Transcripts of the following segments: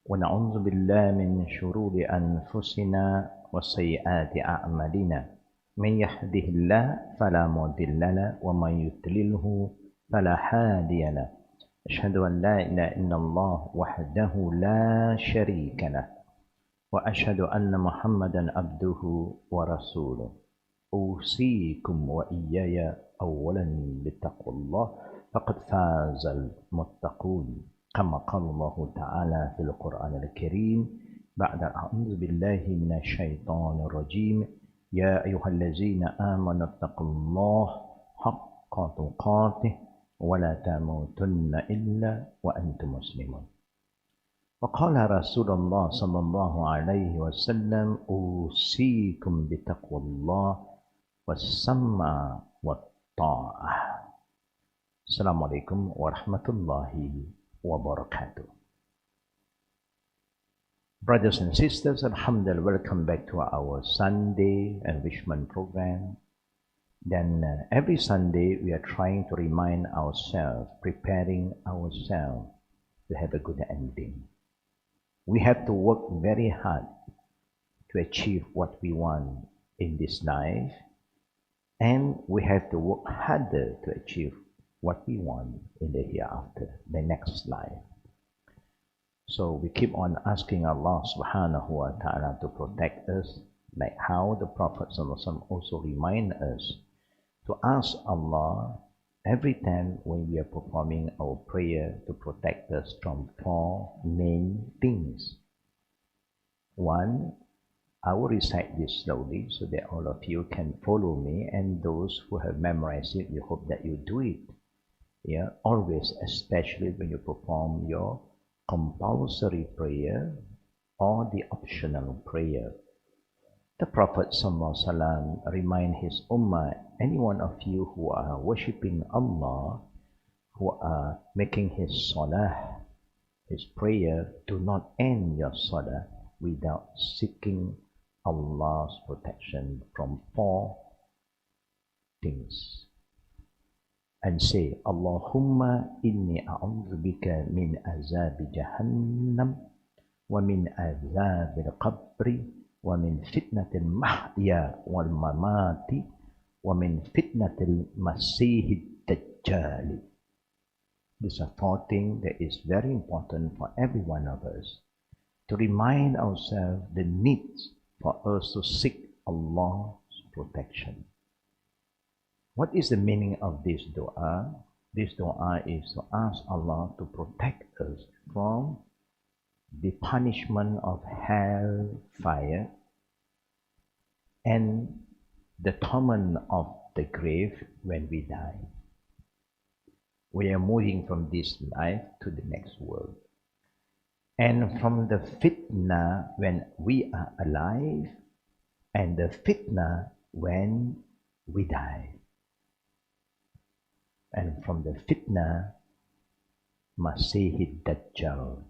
ونعوذ بالله من شرور أنفسنا وسيئات أعمالنا من يهده الله فلا مضل له ومن يضلله فلا هادي له أشهد أن لا إله إلا الله وحده لا شريك له وأشهد أن محمدا عبده ورسوله أوصيكم وإياي أولا بتقوى الله فقد فاز المتقون كما قال الله تعالى في القرآن الكريم بعد أعوذ بالله من الشيطان الرجيم يا أيها الذين آمنوا اتقوا الله حق تقاته ولا تموتن إلا وأنتم مسلمون وقال رسول الله صلى الله عليه وسلم أوصيكم بتقوى الله والسمع والطاعة. Assalamu'alaikum warahmatullahi wabarakatuh. Brothers and sisters, alhamdulillah, welcome back to our Sunday enrichment program. Then every Sunday we are trying to remind ourselves, preparing ourselves to have a good ending. We have to work very hard to achieve what we want in this life, and we have to work harder to achieve what we want in the hereafter, the next life. So we keep on asking Allah subhanahu wa ta'ala to protect us, like how the Prophet also remind us to ask Allah every time when we are performing our prayer to protect us from four main things. One, I will recite this slowly so that all of you can follow me, and those who have memorized it, we hope that you do it. Yeah, always, especially when you perform your compulsory prayer or the optional prayer. The Prophet ﷺ remind his ummah, any one of you who are worshipping Allah, who are making his salah, his prayer, do not end your salah without seeking Allah's protection from four things. And say, Allahumma inni a'udhu bika min azabi jahannam wa min azabi al-qabri wa min fitnatil mahya wal mamati wa min fitnatil masihid dajjal. These are four things that is very important for every one of us to remind ourselves the need for us to seek Allah's protection. What is the meaning of this dua? This dua is to ask Allah to protect us from the punishment of hell fire and the torment of the grave when we die. We are moving from this life to the next world. And from the fitna when we are alive and the fitna when we die. And from the fitna, Masihid Dajjal,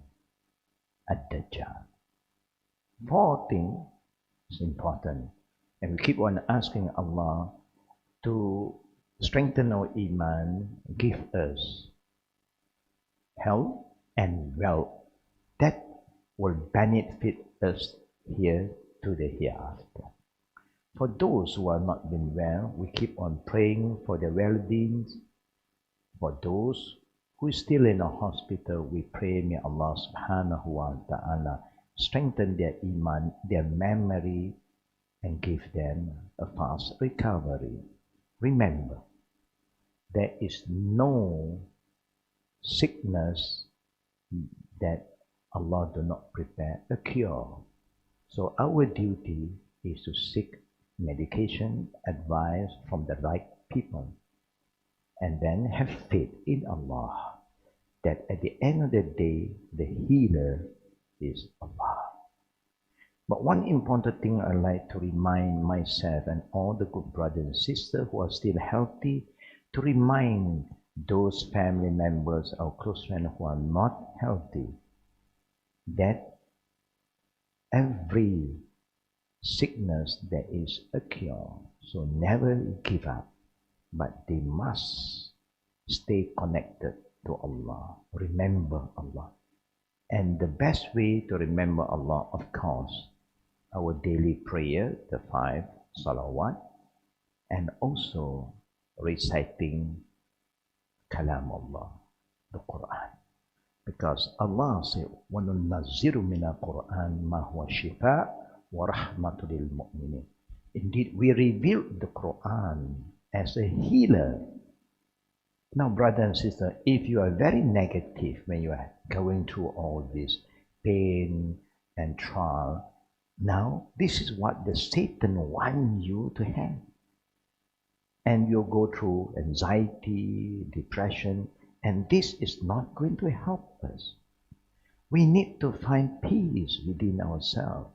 Ad-Dajjal. Four things is important. And we keep on asking Allah to strengthen our iman, give us health and wealth that will benefit us here to the hereafter. For those who are not been well, we keep on praying for their well-being. For those who are still in a hospital, we pray, may Allah subhanahu wa ta'ala strengthen their iman, their memory, and give them a fast recovery. Remember, there is no sickness that Allah do not prepare a cure. So our duty is to seek medication, advice from the right people, and then have faith in Allah, that at the end of the day, the healer is Allah. But one important thing I like to remind myself and all the good brothers and sisters who are still healthy, to remind those family members or close friends who are not healthy, that every sickness there is a cure. So never give up, but they must stay connected to Allah. Remember Allah. And the best way to remember Allah, of course, our daily prayer, the 5 salawat, and also reciting kalam Allah, the Quran. Because Allah said, وَنُنَّزِّلُ مِنَ الْقُرْآنِ مَا هُوَ شِفَاءٌ وَرَحْمَةٌ لِلْمُؤْمِنِينَ. Indeed, we revealed the Quran as a healer. Now, brother and sister, if you are very negative when you are going through all this pain and trial, now this is what the Satan wants you to have. And you'll go through anxiety, depression, and this is not going to help us. We need to find peace within ourselves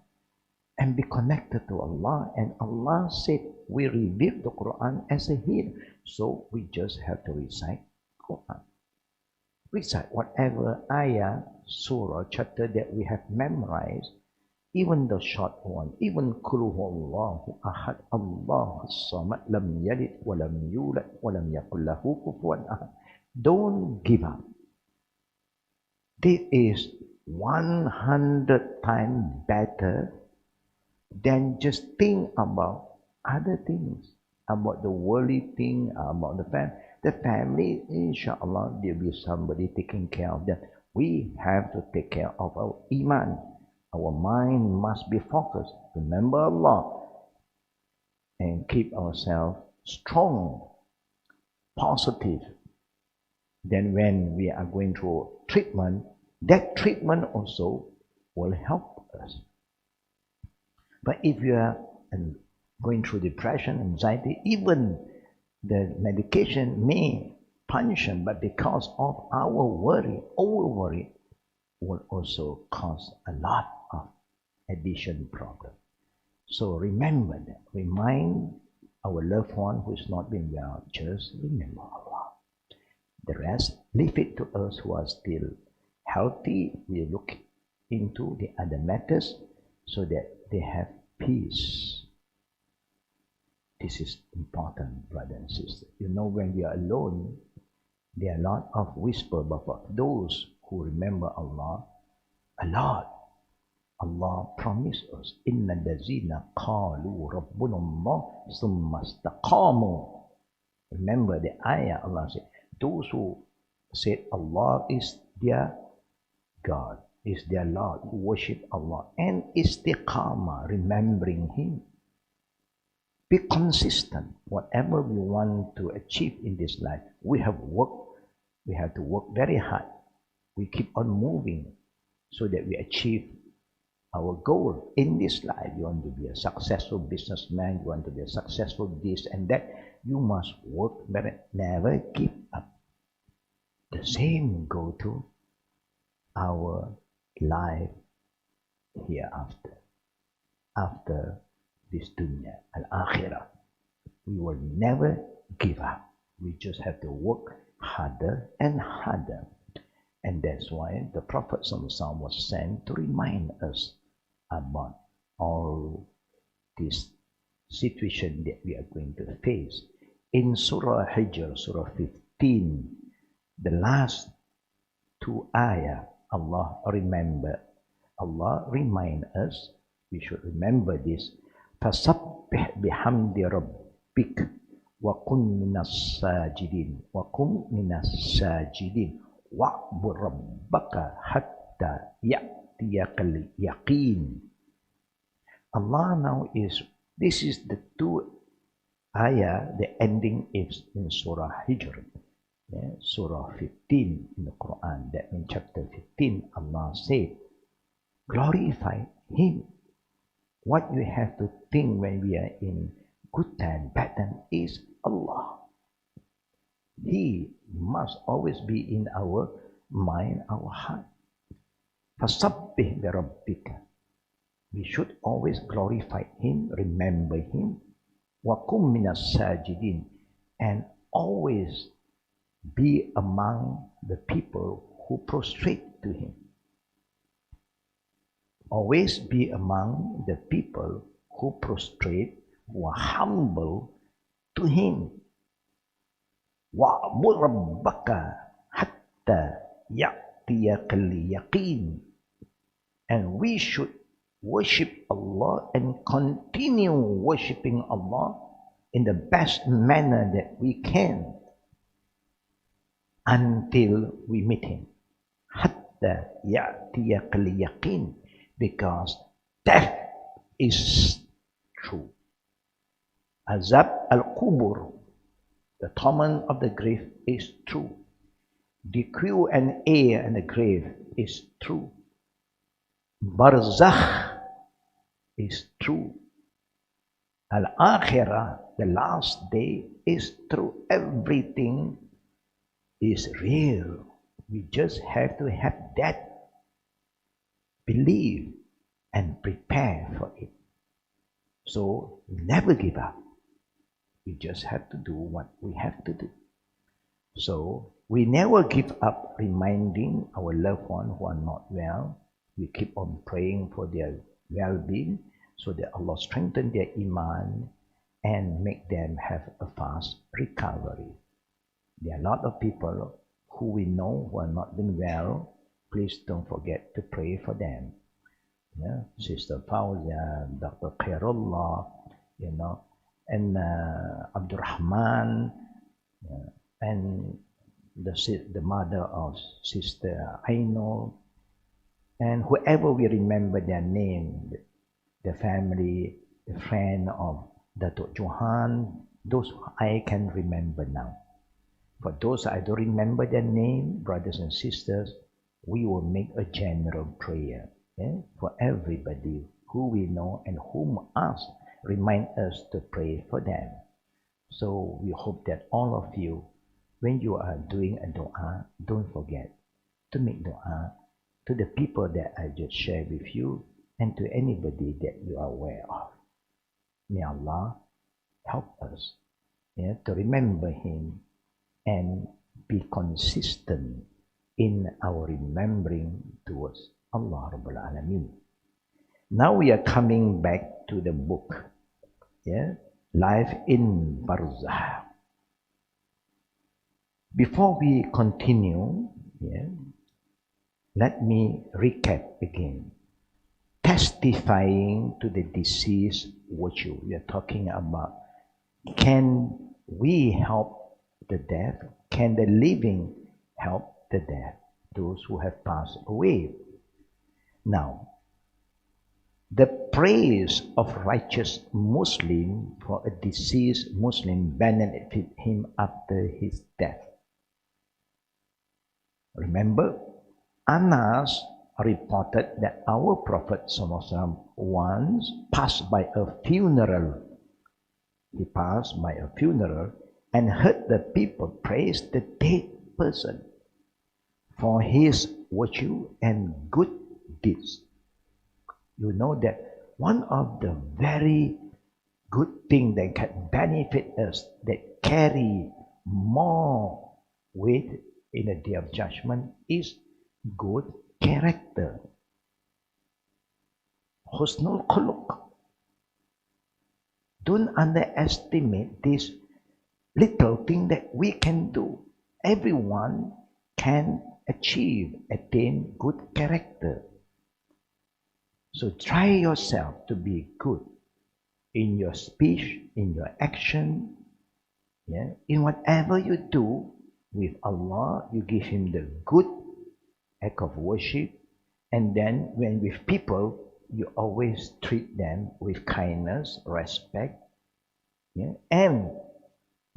and be connected to Allah. And Allah said, we revealed the Quran as a healer. So we just have to recite Quran. Recite whatever ayah, surah, chapter that we have memorized, even the short one, even Qul huwallahu ahad, Allahu samad, lam yalid wa lam yulad wa lam yakul lahu kufuwan ahad. Don't give up. This is 100 times better than just think about other things, about the worldly thing, about the family. The family, inshallah, there will be somebody taking care of them. We have to take care of our iman. Our mind must be focused. Remember Allah and keep ourselves strong, positive. Then when we are going through treatment, that treatment also will help us. But if you are going through depression, anxiety, even the medication may function, but because of our worry, over worry, will also cause a lot of additional problem. So remember that. Remind our loved one who is not been well, just remember Allah. The rest, leave it to us who are still healthy. We look into the other matters so that they have peace. This is important, brother and sister. You know, when we are alone, there are a lot of whisper, but for those who remember Allah a lot, Allah promised us, Inna lazina qalu rabbuna Allah summa istaqamu. Remember the ayah, Allah said, those who said Allah is their God, is their Lord, who worship Allah, and istiqama, remembering Him. Be consistent. Whatever we want to achieve in this life, we have to work very hard. We keep on moving so that we achieve our goal in this life. You want to be a successful businessman, you want to be a successful this and that. You must work, but never give up. The same go to our life hereafter. After this dunya, al-akhirah. We will never give up. We just have to work harder and harder. And that's why the Prophet ﷺ was sent to remind us about all this situation that we are going to face. In Surah Hijr, Surah 15, the last 2 ayah, Allah remind us, we should remember this, فَسَبِّحْ بِحَمْدِ رَبِّكَ وَكُنْ مِنَ السَّاجِدِينَ وَكُنْ مِنَ السَّاجِدِينَ وَعْبُدْ رَبَّكَ حَتَّى يَأْتِيَكَ الْيَقِينَ. Allah now this is the 2 ayah, the ending is in Surah Hijr, Surah 15 in the Quran. That means chapter 15, Allah said, glorify Him. What you have to think when we are in good time, bad time is Allah. He must always be in our mind, our heart. فَسَبِّحْ بِرَبِّكَ. We should always glorify Him, remember Him. وَقُمْ مِنَ السَّاجِدِينَ. And always be among the people who prostrate to Him. Always be among the people who prostrate, who are humble to Him. وَعْبُدْ رَبَّكَ حَتَّى يَأْتِيَكَ ya'tiyakal yaqeen. And we should worship Allah and continue worshipping Allah in the best manner that we can until we meet Him. Hatta ya'tiyakal yaqeen, because death is true. Azab al-Qubur, the torment of the grave, is true. The Q&A and the grave is true. Barzakh is true. Al-Akhirah, the last day, is true. Everything is real. We just have to have that belief and prepare for it. So never give up. We just have to do what we have to do. So we never give up reminding our loved ones who are not well. We keep on praying for their well-being so that Allah strengthen their iman and make them have a fast recovery. There are a lot of people who we know who are not doing well. Please don't forget to pray for them. Yeah, Sister Fauzia, Dr. Khairullah, and Abdul Rahman, and the mother of Sister Aino, and whoever we remember their name, the family, the friend of Datuk Johan, those I can remember now. For those I don't remember their name, brothers and sisters, we will make a general prayer for everybody who we know and whom us remind us to pray for them. So we hope that all of you, when you are doing a dua, don't forget to make dua to the people that I just shared with you and to anybody that you are aware of. May Allah help us to remember Him and be consistent in our remembering towards Allah Rabbul Alameen. Now we are coming back to the book, Life in Barzakh. Before we continue, let me recap again. Testifying to the deceased virtue. We are talking about, can we help the dead? Can the living help the dead? Those who have passed away. Now, the praise of righteous Muslim for a deceased Muslim benefit him after his death. Remember, Anas reported that our Prophet ﷺ once passed by a funeral. He passed by a funeral and heard the people praise the dead person for his virtue and good deeds. You know that one of the very good things that can benefit us, that carry more weight in the day of judgment, is good character. Husnul khuluq. Don't underestimate this little thing that we can do. Everyone can attain good character. So try yourself to be good in your speech, in your action, in whatever you do with Allah. You give Him the good act of worship, and then when with people, you always treat them with kindness, respect, and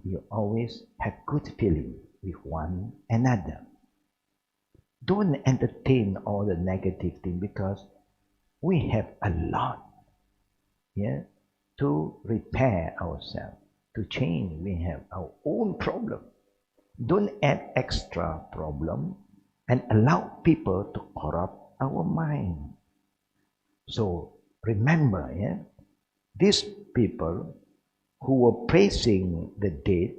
you always have good feeling with one another. Don't entertain all the negative things, because we have a lot to repair ourselves, to change. We have our own problem. Don't add extra problem and allow people to corrupt our mind. So remember, these people who were praising the dead,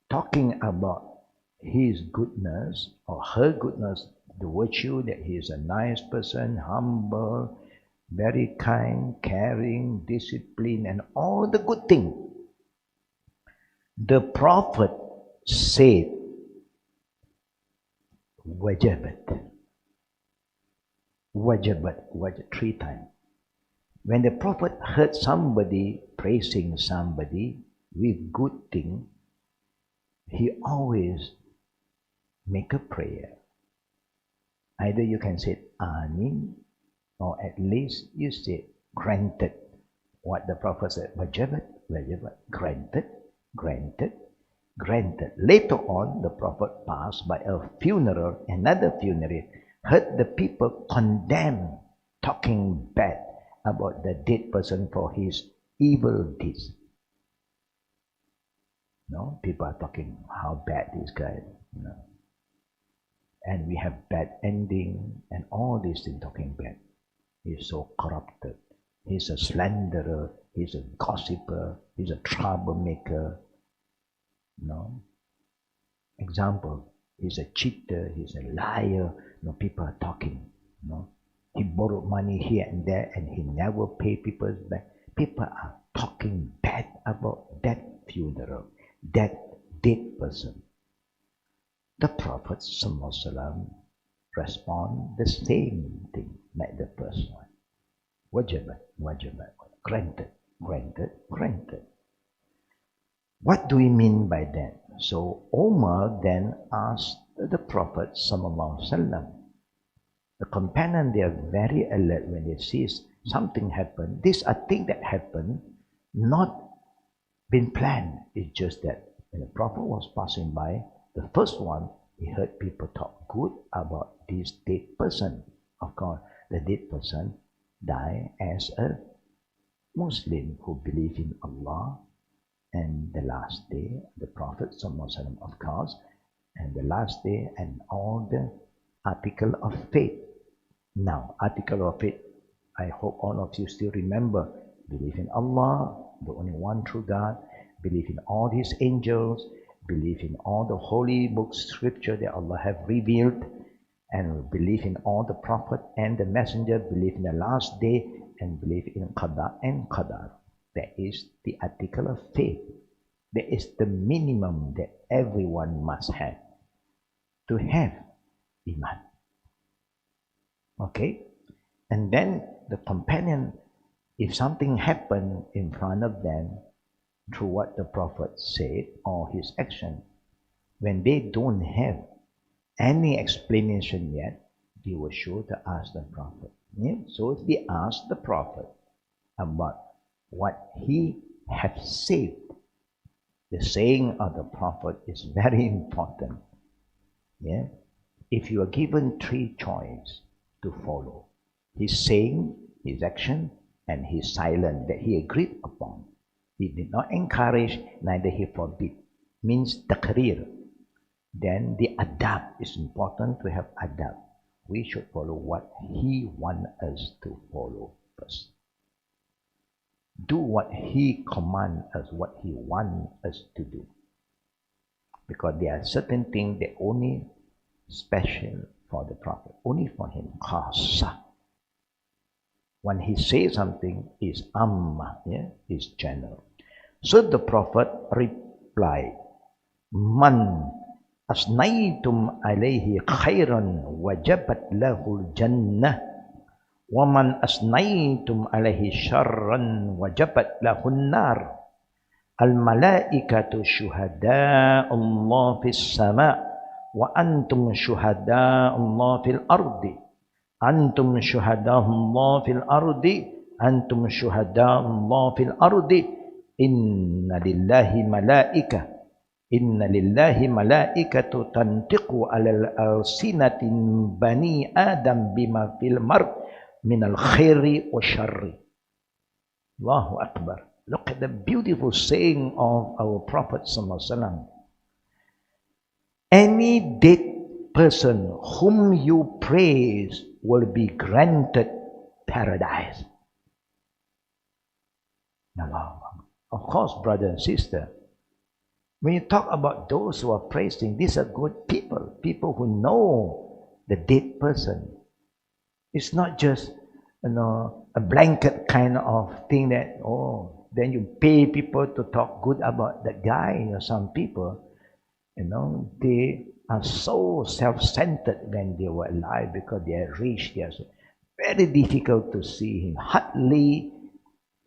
talking about his goodness or her goodness, the virtue that he is a nice person, humble, very kind, caring, disciplined, and all the good things. The Prophet said, wajabat. Wajabat, wajab, 3 times. When the Prophet heard somebody praising somebody with good thing, he always make a prayer. Either you can say Amin, or at least you say granted. What the Prophet said, wajabat, wajabat, granted, granted, granted. Later on, the Prophet passed by a funeral, another funeral, heard the people condemn, talking bad about the dead person for his evil deeds. No, people are talking how bad this guy, and we have bad ending and all these things talking bad. He's so corrupted. He's a slanderer. He's a gossiper. He's a troublemaker. Example, he's a cheater. He's a liar. People are talking. He borrowed money here and there, and he never pay people back. People are talking bad about that funeral, that dead person. The Prophet ﷺ respond the same thing like the first one. Wajabat, wajabat, granted, granted, granted. What do we mean by that? So Omar then asked the Prophet ﷺ. The companion, they are very alert when they see something happen. These are things that happen, not been planned. It's just that when the Prophet was passing by, the first one, he heard people talk good about this dead person. Of course, the dead person died as a Muslim who believed in Allah and the last day, the Prophet ﷺ, of course, and the last day and all the article of faith. Now, article of faith, I hope all of you still remember, believe in Allah, the only one true God, believe in all His angels, believe in all the holy books, scripture that Allah have revealed, and believe in all the prophet and the messenger, believe in the last day, and believe in Qada and Qadar. That is the article of faith. That is the minimum that everyone must have to have Iman. Okay? And then the companion, if something happened in front of them, through what the Prophet said or his action, when they don't have any explanation yet, they were sure to ask the Prophet. Yeah? So if they asked the Prophet about what he had said, the saying of the Prophet is very important. Yeah? If you are given 3 choices to follow, his saying, his action, and his silence that he agreed upon. He did not encourage, neither he forbid. Means taqrir. Then the adab is important to have adab. We should follow what he wants us to follow first. Do what he commands us, what he wants us to do. Because there are certain things that only special for the Prophet, only for him, khasa. When he says something, is amma, is general. So the Prophet replied, Man asnaytum alayhi khairan wajabat lahul jannah, wa man asnaytum alayhi sharran wajabat lahun nar. Al-malaikatu syuhada Allah fis sama' wa antum syuhada Allah fil ardi. Antum syuhada Allah fil ardi, antum syuhada Allah fil ardi. Inna lillahi malaikatu tantiqu alal alsinatin bani Adam bima fil mar minal khairi wa syarri. Allahu Akbar. Look at the beautiful saying of our Prophet ﷺ. Any dead person whom you praise will be granted paradise. Of course, brother and sister, when you talk about those who are praising, these are good people, people who know the dead person. It's not just, a blanket kind of thing that, then you pay people to talk good about that guy. Some people, they are so self-centered when they were alive because they are rich. They are so very difficult to see him. Hardly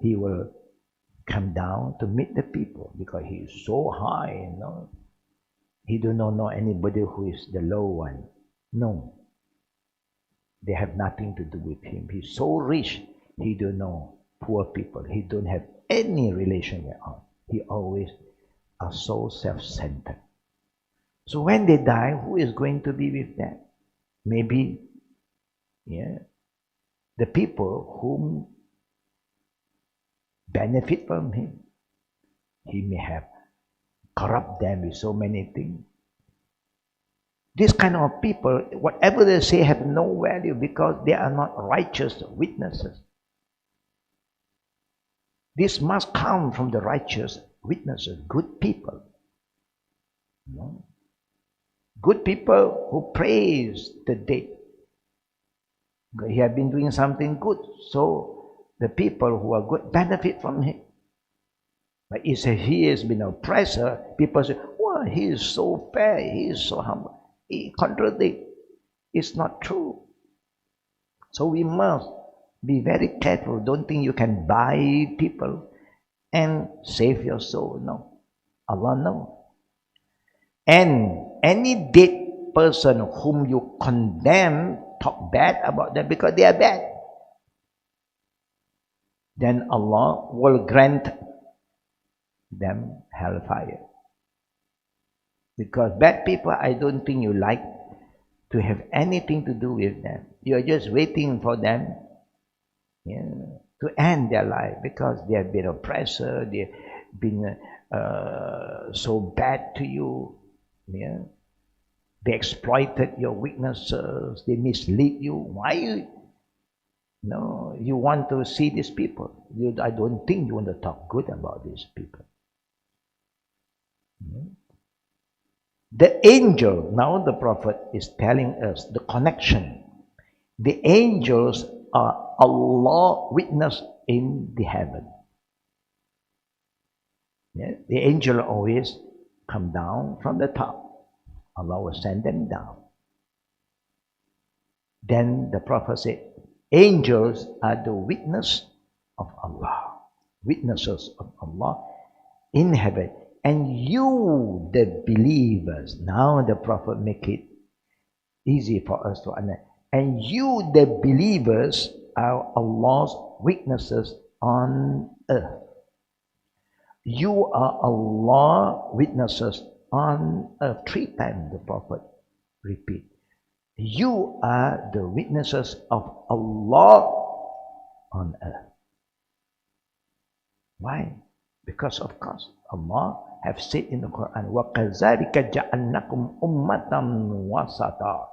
he will come down to meet the people because he is so high, you know. He do not know anybody who is the low one. No. They have nothing to do with him. He's so rich, he don't know poor people. He don't have any relation at all. He always are so self-centered. So when they die, who is going to be with them? Maybe, the people whom benefit from him. He may have corrupt them with so many things. This kind of people, whatever they say, have no value because they are not righteous witnesses. This must come from the righteous witnesses, good people. No? Good people who praise the dead. He has been doing something good, so the people who are good benefit from him. But if he has been an oppressor, people say, well, he is so fair, he is so humble. He contradicts. It's not true. So we must be very careful. Don't think you can buy people and save your soul. No. Allah knows. And any dead person whom you condemn, talk bad about them because they are bad, then Allah will grant them hellfire. Because bad people, I don't think you like to have anything to do with them. You are just waiting for them to end their life because they have been oppressor, they have been so bad to you. They exploited your weaknesses, they mislead you. Why you want to see these people? I don't think you want to talk good about these people. The angel, now the Prophet is telling us the connection. The angels are Allah witness in the heaven. The angel always come down from the top. Allah will send them down. Then the Prophet said, angels are the witness of Allah, witnesses of Allah in heaven. And you, the believers, now the Prophet make it easy for us to understand. And you, the believers, are Allah's witnesses on earth. You are Allah witnesses on earth. 3 times the Prophet repeat. You are the witnesses of Allah on earth. Why? Because of course Allah have said in the Quran, وَكَذَلِكَ جَعَلْنَكُمْ أُمَّةً وَسَطًا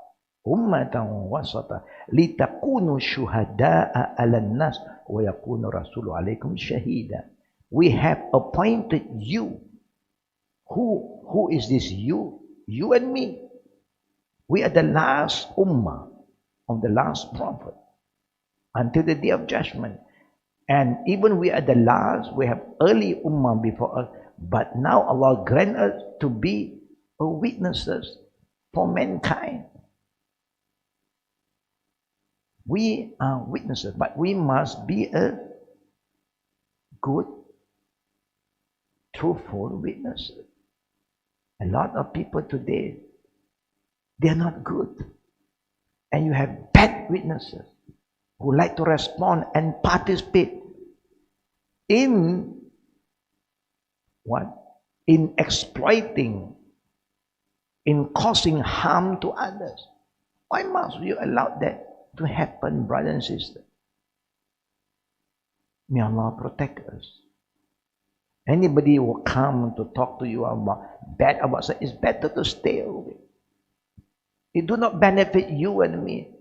أُمَّةً وَسَطًا لِتَكُونُوا شُهَدَاءَ عَلَى النَّاسِ وَيَكُونَ الرَّسُولُ عَلَيْكُمْ شَهِيدًا. We have appointed you. Who is this you? You and me. We are the last ummah of the last prophet until the day of judgment. And even we are the last, we have early ummah before us. But now Allah grant us to be witnesses for mankind. We are witnesses, but we must be a good, truthful witness. A lot of people today, they are not good. And you have bad witnesses who like to respond and participate in what? In exploiting, in causing harm to others. Why must you allow that to happen, brothers and sisters? May Allah protect us. Anybody who will come to talk to you about bad about it, it's better to stay away. It do not benefit you and me.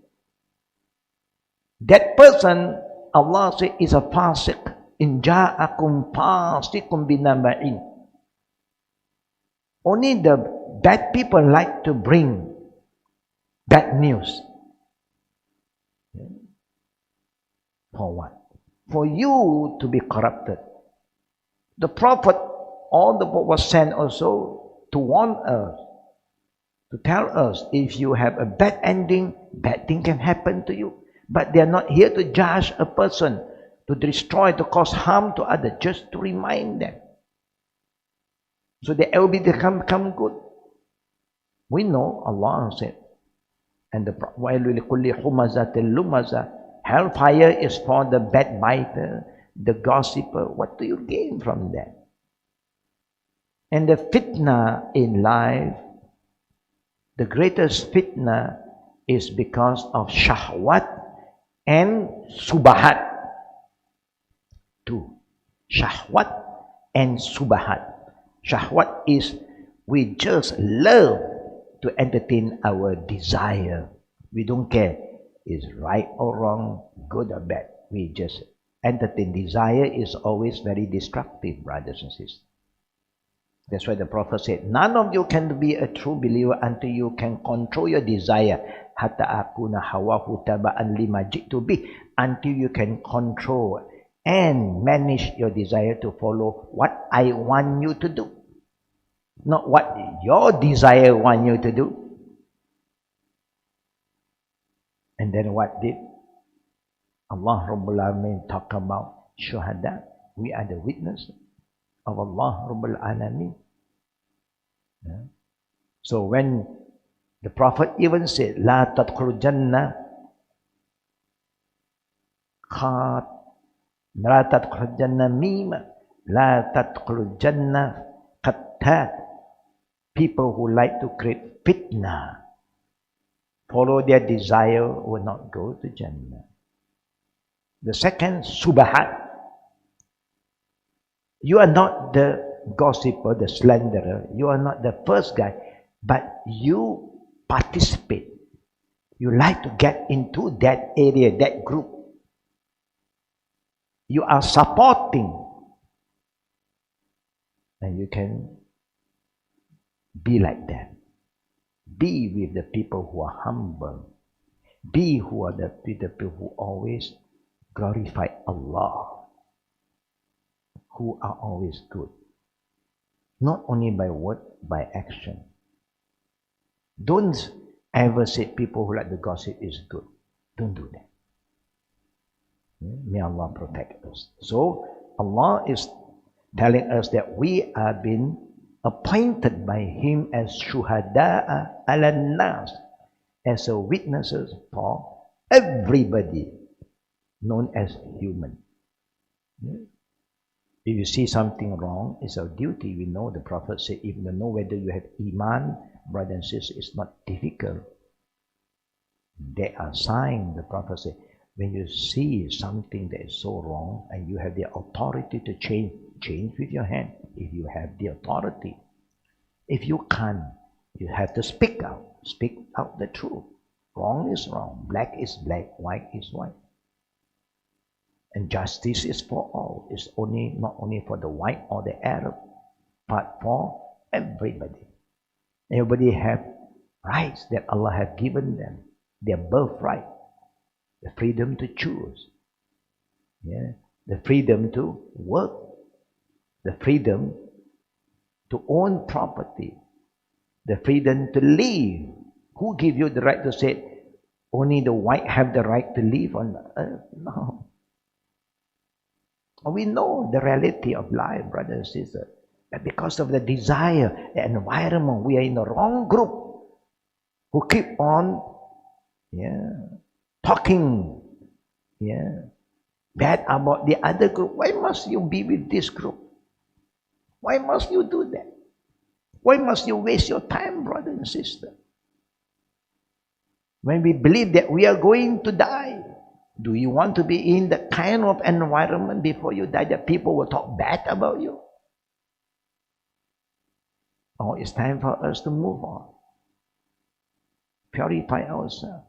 That person, Allah says, is a fasiq. In ja'akum fasiqun binaba'in. Only the bad people like to bring bad news. For what? For you to be corrupted. The Prophet, all the Prophet was sent also to warn us. to tell us if you have a bad ending, bad thing can happen to you. But they are not here to judge a person, to destroy, to cause harm to others, just to remind them. So they will become good. We know Allah said, and the hellfire is for the backbiter, the gossiper. What do you gain from that? And the fitna in life, the greatest fitna is because of shahwat and subahat. Two. Shahwat and subahat. Shahwat is we just love to entertain our desire. We don't care is right or wrong, good or bad. We just entertain. Desire is always very destructive, brothers and sisters. That's why the Prophet said, none of you can be a true believer until you can control your desire. Hatta akuna hawahu taba'an lima ji'tu bih. Until you can control and manage your desire to follow what I want you to do. Not what your desire want you to do. And then what did Allah Rabbul Alamin talk about? Shuhada. We are the witnesses of Allah Rabbul Alamin. Yeah. So when the Prophet even said, La tadkhulu jannah khat, La tadkhulu jannah mima, La tadkhulu jannah qattat. People who like to create fitna, follow their desire, will not go to Jannah. The second, subahat. You are not the gossiper, the slanderer. You are not the first guy, but you participate. You like to get into that area, that group. You are supporting. And you can be like that. Be with the people who are humble. Be who are the people who always glorify Allah, who are always good. Not only by word, by action. Don't ever say people who like the gossip is good. Don't do that. May Allah protect us. So Allah is telling us that we are being appointed by Him as shuhada'a ala nas, as a witnesses for everybody known as human. If you see something wrong, it's our duty. We know the Prophet said, even to know whether you have iman, brothers and sisters, it's not difficult. There are signs, the Prophet said, when you see something that is so wrong and you have the authority to change with your hand, if you have the authority. If you can't, you have to speak out the truth. Wrong is wrong, black is black, white is white. And justice is for all. It's not only for the white or the Arab, but for everybody. Everybody have rights that Allah has given them. Their birthright, the freedom to choose, the freedom to work, the freedom to own property, the freedom to live. Who give you the right to say only the white have the right to live on the earth? No. We know the reality of life, brothers and sisters. That because of the desire, the environment, we are in the wrong group who keep on talking bad about the other group. Why must you be with this group? Why must you do that? Why must you waste your time, brother and sister? When we believe that we are going to die, do you want to be in that kind of environment before you die that people will talk bad about you? Or it's time for us to move on. Purify ourselves.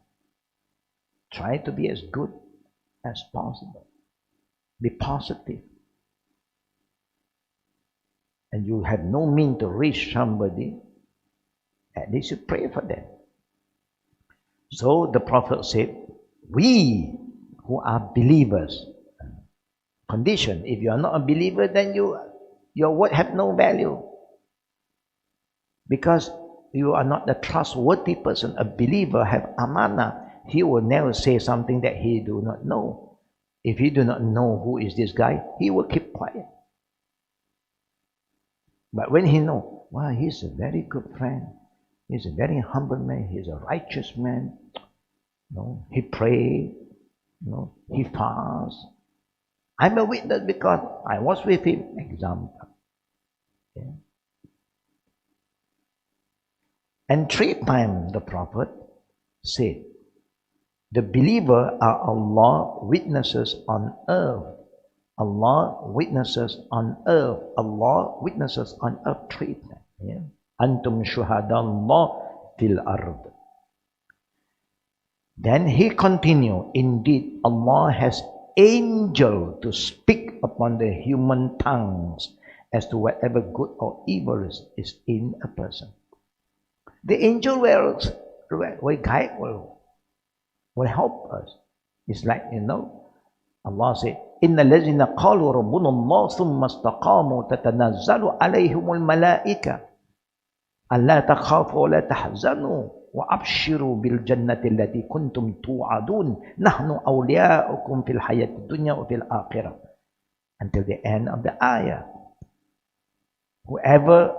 Try to be as good as possible. Be positive. And you have no means to reach somebody, at least you pray for them. So the Prophet said, we who are believers, condition, if you are not a believer, then your word have no value. Because you are not a trustworthy person, a believer have amana, he will never say something that he do not know. If he do not know who is this guy, he will keep quiet. But when he know, wow, he's a very good friend, he's a very humble man, he's a righteous man, he pray, he fasts. I'm a witness because I was with him. Example. Okay. And 3 times the Prophet said, the believer are Allah witnesses on earth. Allah witnesses on earth. Allah witnesses on earth 3 times. Yeah. Antum shuhadallah fil ard. Then he continued, indeed Allah has angel to speak upon the human tongues as to whatever good or evil is in a person. The angel will guide, will help us. It's like, Allah said, Inna lazina qalu rabbuna Allah thumma istaqamu tatanazzalu alayhimul malaika alla takhafu wa la tahzanu wa abshiru bil jannati allati kuntum tu'adun nahnu awliya'ukum fil hayati dunya wa fil akhirah, until the end of the ayah. Whoever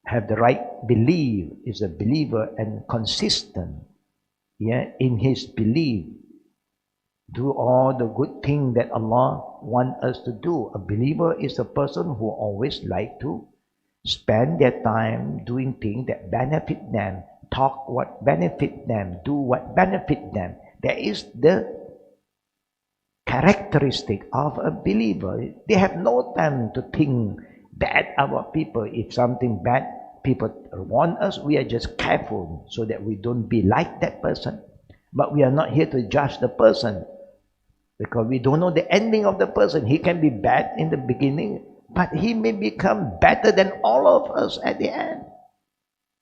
have the right belief is a believer and consistent in his belief, do all the good things that Allah wants us to do. A believer is a person who always like to spend their time doing things that benefit them, talk what benefit them, do what benefit them. That is the characteristic of a believer. They have no time to think bad about people. If something bad people want us, we are just careful so that we don't be like that person. But we are not here to judge the person, because we don't know the ending of the person. He can be bad in the beginning, but he may become better than all of us at the end.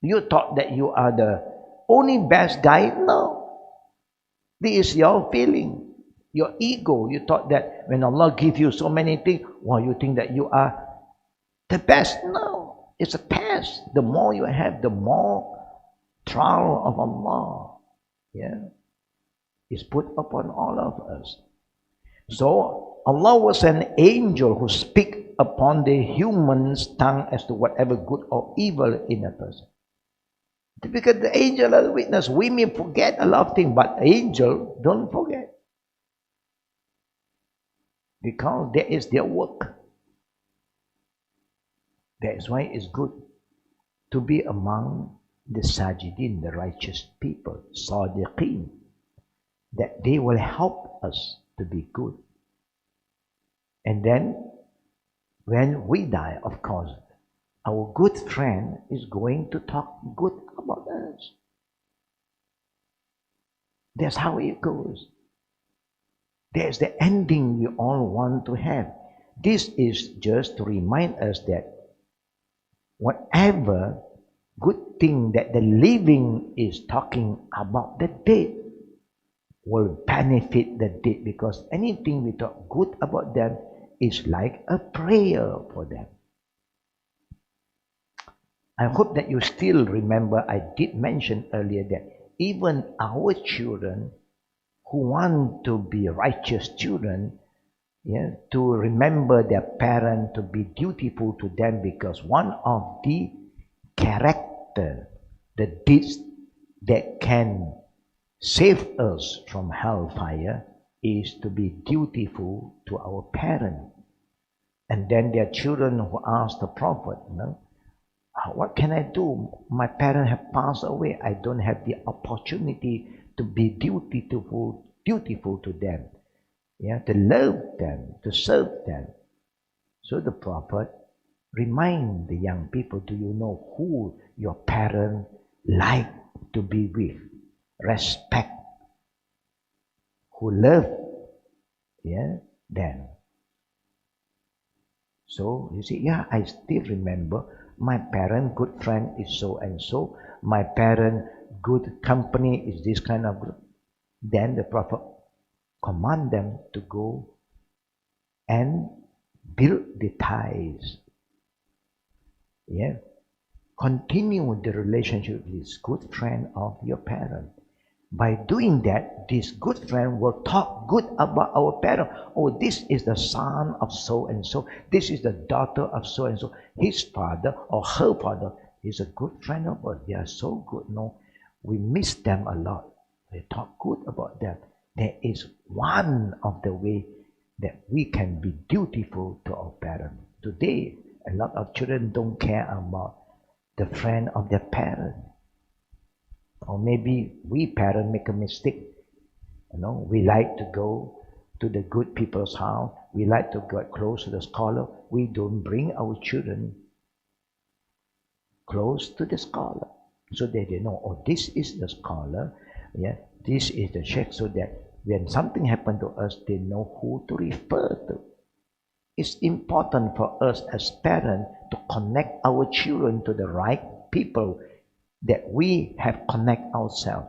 You thought that you are the only best guy? No. This is your feeling, your ego. You thought that when Allah gives you so many things, you think that you are the best. No. It's a test. The more you have, the more trial of Allah is put upon all of us. So Allah was an angel who speak upon the human's tongue as to whatever good or evil in a person. Because the angel are the witness. We may forget a lot of things, but angel don't forget, because that is their work. That is why it's good to be among the sajidin, the righteous people, sadiqin, that they will help us to be good. And then when we die, of course, our good friend is going to talk good about us. That's how it goes. There's the ending we all want to have. This is just to remind us that whatever good thing that the living is talking about, the dead will benefit the dead, because anything we talk good about them is like a prayer for them. I hope that you still remember, I did mention earlier that even our children who want to be righteous children, to remember their parents, to be dutiful to them, because one of the character, the deeds that can save us from hellfire is to be dutiful to our parents. And then there are children who ask the Prophet, what can I do? My parents have passed away. I don't have the opportunity to be dutiful to them. To love them, to serve them. So the Prophet remind the young people, do you know who your parents like to be with? Respect. Who love them. So you see, I still remember my parent good friend is so and so. My parent good company is this kind of group. Then the Prophet command them to go and build the ties. continue the relationship with this good friend of your parent. By doing that, this good friend will talk good about our parent. Oh, this is the son of so and so. This is the daughter of so and so. His father or her father is a good friend of ours. They are so good. No, we miss them a lot. We talk good about them. There is one of the way that we can be dutiful to our parents. Today, a lot of children don't care about the friend of their parent. Or maybe we parents make a mistake. We like to go to the good people's house. We like to get close to the scholar. We don't bring our children close to the scholar, so that they know, oh, this is the scholar, yeah, this is the Sheikh, so that when something happens to us, they know who to refer to. It's important for us as parents to connect our children to the right people, that we have connect ourselves,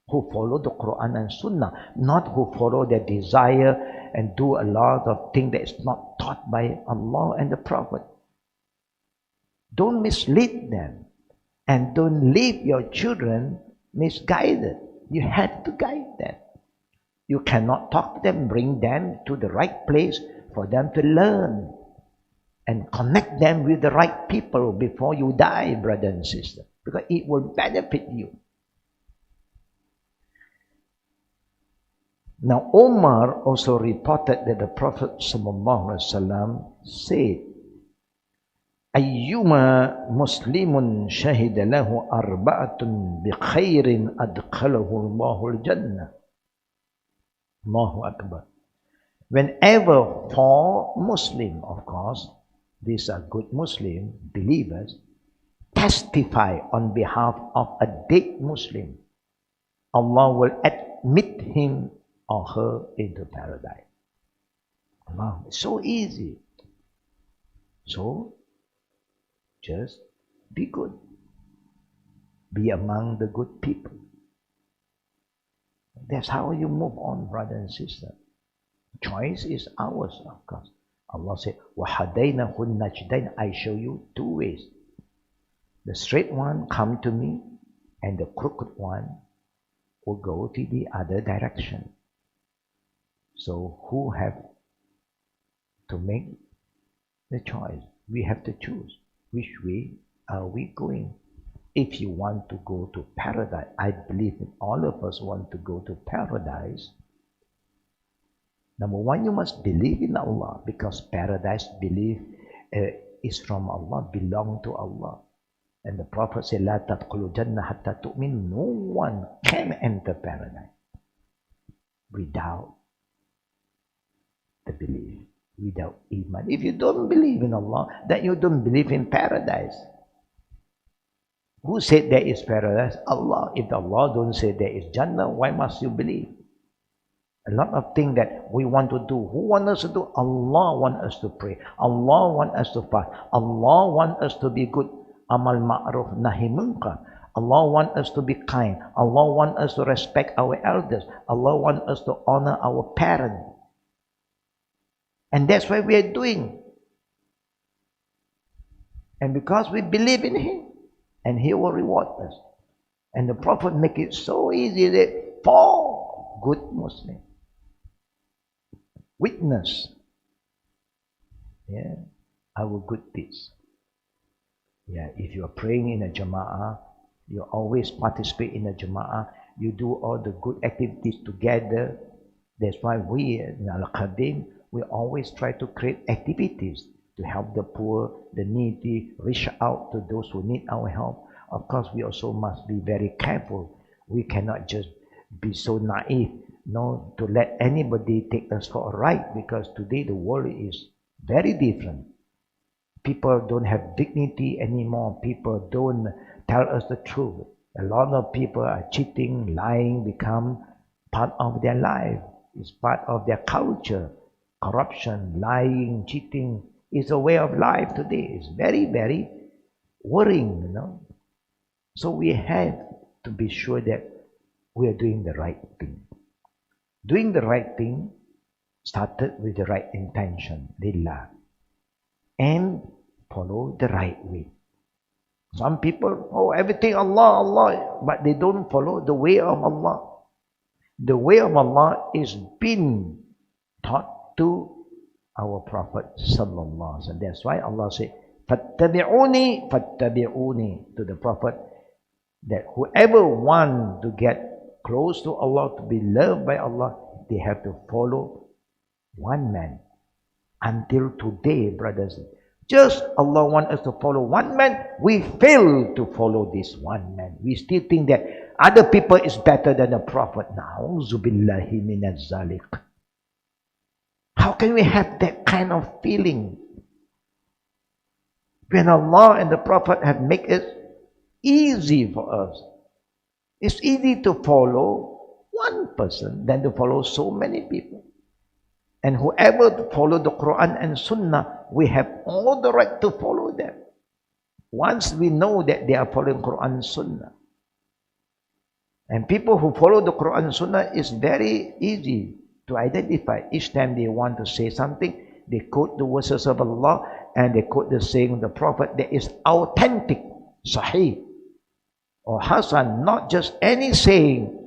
who follow the Quran and Sunnah, not who follow their desire and do a lot of things that is not taught by Allah and the Prophet. Don't mislead them, and don't leave your children misguided. You have to guide them. You cannot talk to them, bring them to the right place for them to learn, and connect them with the right people before you die, brother and sister, because it will benefit you. Now, Omar also reported that the Prophet ﷺ said, أيما مسلم شهد له أربعة بخير أدخله الله الجنة. Allahu Akbar. Whenever four Muslims, of course, these are good Muslim believers, testify on behalf of a dead Muslim, Allah will admit him or her into paradise. Allah, it's so easy. So, just be good. Be among the good people. That's how you move on, brother and sister. Choice is ours, of course. Allah said, وَحَدَيْنَهُ النَّجْدَيْنِ, I show you two ways. The straight one, come to me, and the crooked one will go to the other direction. So who have to make the choice? We have to choose. Which way are we going? If you want to go to paradise, I believe that all of us want to go to paradise. Number one, you must believe in Allah, because paradise is from Allah, belong to Allah. And the Prophet said, لا تدخلوا الجنة حتى تؤمنوا. No one can enter paradise without the belief, without iman. If you don't believe in Allah, then you don't believe in paradise. Who said there is paradise? Allah. If Allah don't say there is Jannah, why must you believe? A lot of things that we want to do. Who wants us to do? Allah wants us to pray. Allah wants us to fast. Allah wants us to be good. Amal ma'ruf nahi munkar. Allah wants us to be kind. Allah wants us to respect our elders. Allah wants us to honor our parents. And that's what we are doing. And because we believe in Him, and He will reward us. And the Prophet make it so easy that for good Muslims witness, yeah, our good deeds. Yeah, if you are praying in a jama'ah, you always participate in a jama'ah, you do all the good activities together. That's why we in Al-Qadim, we always try to create activities to help the poor, the needy, reach out to those who need our help. Of course, we also must be very careful. We cannot just be so naive, to let anybody take us for a ride, because today the world is very different. People don't have dignity anymore. People don't tell us the truth. A lot of people are cheating, lying, become part of their life. It's part of their culture. Corruption, lying, cheating is a way of life today. It's very, very worrying, So we have to be sure that we are doing the right thing. Doing the right thing started with the right intention, lillah, and follow the right way. Some people, oh, everything Allah, Allah, but they don't follow the way of Allah. The way of Allah is been taught to our Prophet sallallahu alaihi wasallam. That's why Allah said, "Fattabi'uni, fattabi'uni," to the Prophet, that whoever want to get close to Allah, to be loved by Allah, they have to follow one man. Until today, brothers, just Allah wants us to follow one man. We fail to follow this one man. We still think that other people is better than the Prophet. Na'udzubillahi minaz zalik. How can we have that kind of feeling when Allah and the Prophet have made it easy for us? It's easy to follow one person than to follow so many people. And whoever follow the Quran and Sunnah, we have all the right to follow them. Once we know that they are following Quran and Sunnah. And people who follow the Quran and Sunnah is very easy to identify. Each time they want to say something, they quote the verses of Allah and they quote the saying of the Prophet that is authentic, sahih, or hasan, not just any saying.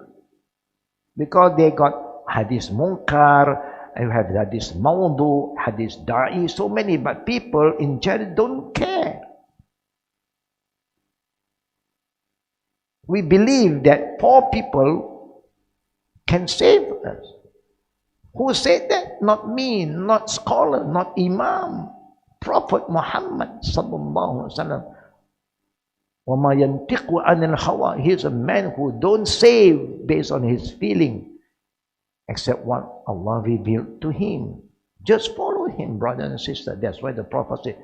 Because they got hadith munkar, you have hadith mawdu, hadith da'i, so many, but people in general don't care. We believe that poor people can save us. Who said that? Not me, not scholar, not imam. Prophet Muhammad sallallahu alaihi wasallam. Wa ma yantiqu anil hawa. He's a man who don't save based on his feeling, except what Allah revealed to him. Just follow him, brother and sister. That's why the Prophet said,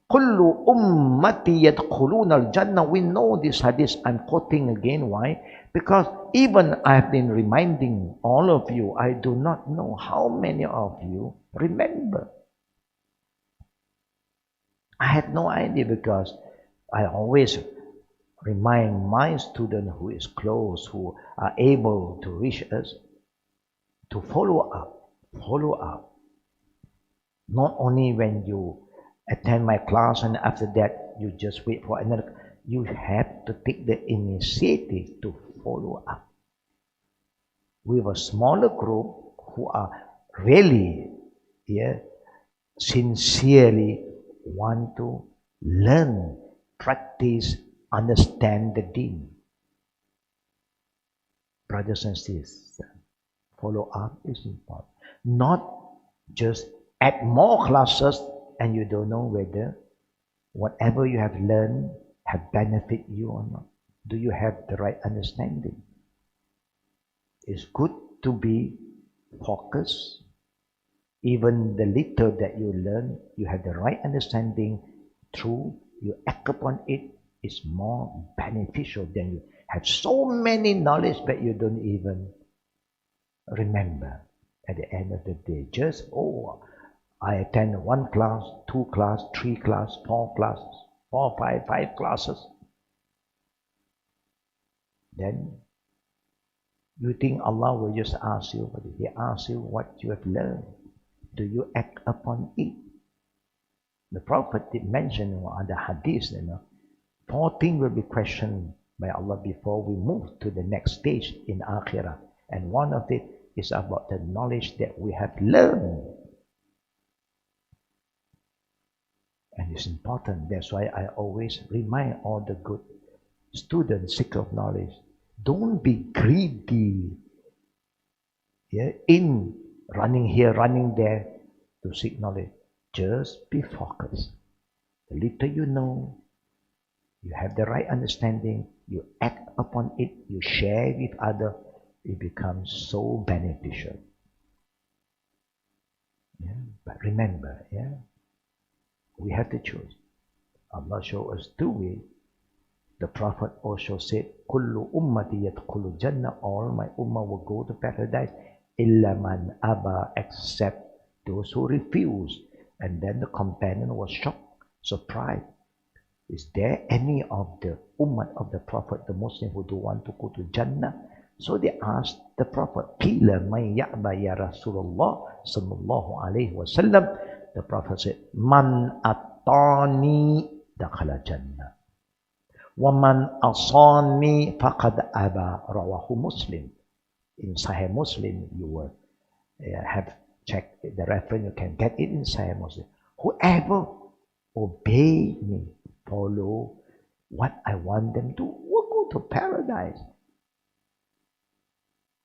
Kullu ummati yadkhuluna al-jannah. We know this hadith. I'm quoting again. Why? Because even I've been reminding all of you, I do not know how many of you remember. I had no idea, because I always remind my student who is close, who are able to reach us, to follow up. Follow up. Not only when you attend my class and after that you just wait for another. You have to take the initiative to follow up. We have a smaller group who are really, sincerely want to learn, practice, understand the deen. Brothers and sisters, follow up is important. Not just add more classes and you don't know whether whatever you have learned have benefit you or not. Do you have the right understanding? It's good to be focused. Even the little that you learn, you have the right understanding. True, you act upon it, is more beneficial than you have so many knowledge but you don't even remember at the end of the day. Just, I attend 1 class, 2 class, 3 class, 4 classes, 4, 5 classes. Then you think Allah will just ask you, but He asks you what you have learned. Do you act upon it? The Prophet did mention on the hadith, 4 things will be questioned by Allah before we move to the next stage in Akhirah. And one of it is about the knowledge that we have learned. And it's important. That's why I always remind all the good students, seekers of knowledge, don't be greedy in running here, running there to seek knowledge. Just be focused. The little you know, you have the right understanding, you act upon it, you share with others, it becomes so beneficial. But remember, we have to choose. Allah showed us 2 ways. The Prophet also said, Kullu ummati yadkhulu jannah, all my ummah will go to paradise, illa man aba, except those who refuse. And then the companion was shocked, surprised. Is there any of the ummah of the Prophet, the Muslim, who do want to go to Jannah? So they asked the Prophet, Qila man ya'ba ya Rasulullah sallallahu alaihi wasallam. The Prophet said, Man atani dakhala Jannah. وَمَنْ أَصَانِي فَقَدْ أَبَى رَوَاهُ Muslim. In Sahih Muslim, you will have checked the reference, you can get it in Sahih Muslim. Whoever obey me, follow what I want them to, will go to paradise.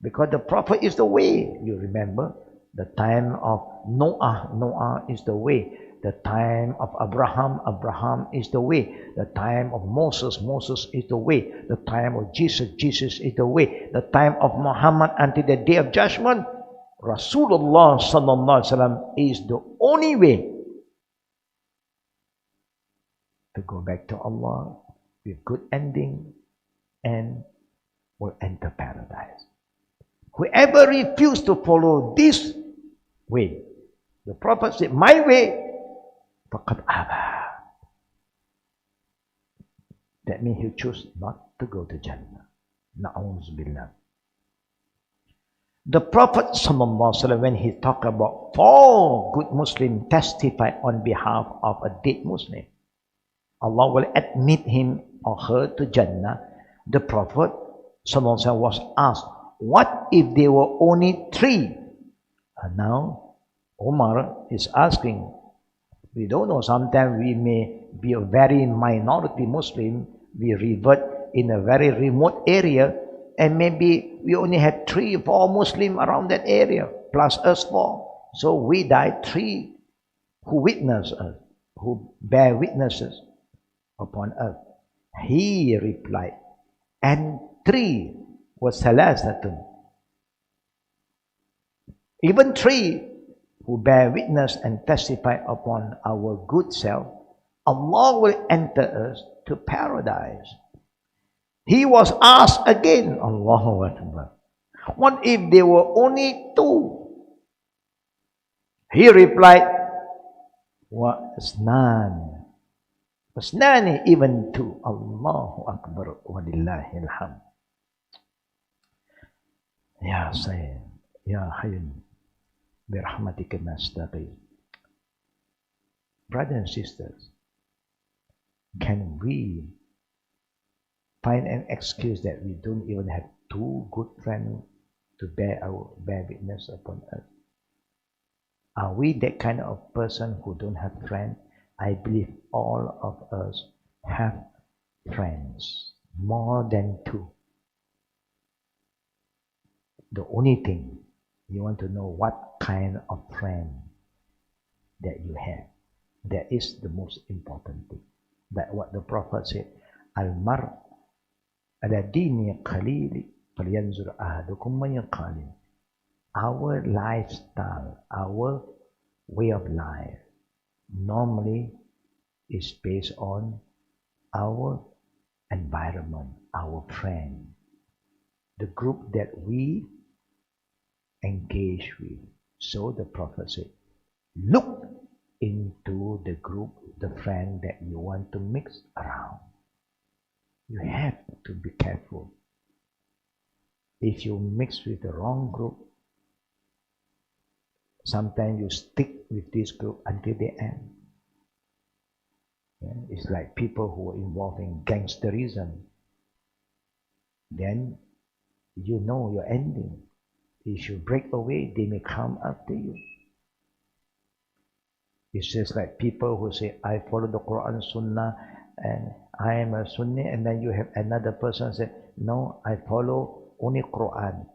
Because the Prophet is the way. You remember the time of Noah is the way. The time of Abraham is the way. The time of Moses is the way. The time of Jesus is the way. The time of Muhammad until the day of judgment, Rasulullah sallallahu alaihi wasallam is the only way to go back to Allah with good ending and will enter paradise. Whoever refused to follow this way, the Prophet said, my way, faqad aba. That means he chose not to go to Jannah. Na'udzubillah. The Prophet ﷺ, when he talked about 4 good Muslims testify on behalf of a dead Muslim, Allah will admit him or her to Jannah. The Prophet ﷺ was asked, what if there were only 3? And now Umar is asking, we don't know, sometimes we may be a very minority Muslim, we revert in a very remote area, and maybe we only had 3 or 4 Muslims around that area, plus us 4. So we died 3 who witness us, who bear witnesses upon us. He replied, and 3 was salasatun. Even 3 who bear witness and testify upon our good self, Allah will enter us to paradise. He was asked again, Allahu Akbar, what if there were only 2? He replied, wa asnan. Asnani, even 2. Allahu Akbar wa lillahi alhamd. Ya Sayyid, Ya Hayyun, birahmatika nastaqim. Brothers and sisters, can we find an excuse that we don't even have 2 good friends to bear witness upon us? Are we that kind of person who don't have friends? I believe all of us have friends, more than 2. The only thing, you want to know what kind of friend that you have. That is the most important thing. That what the Prophet said, Al-mar ala dini qalili falyanzur ahadukum man yaqalin. Our lifestyle, our way of life, normally is based on our environment, our friend, the group that we engage with. So the Prophet said, look into the group, the friend that you want to mix around. You have to be careful. If you mix with the wrong group, sometimes you stick with this group until the end. Yeah, it's like people who are involved in gangsterism. Then you know your ending. If you break away, they may come after you. It's just like people who say, I follow the Quran, Sunnah, and I am a Sunni, and then you have another person say, no, I follow only Quran.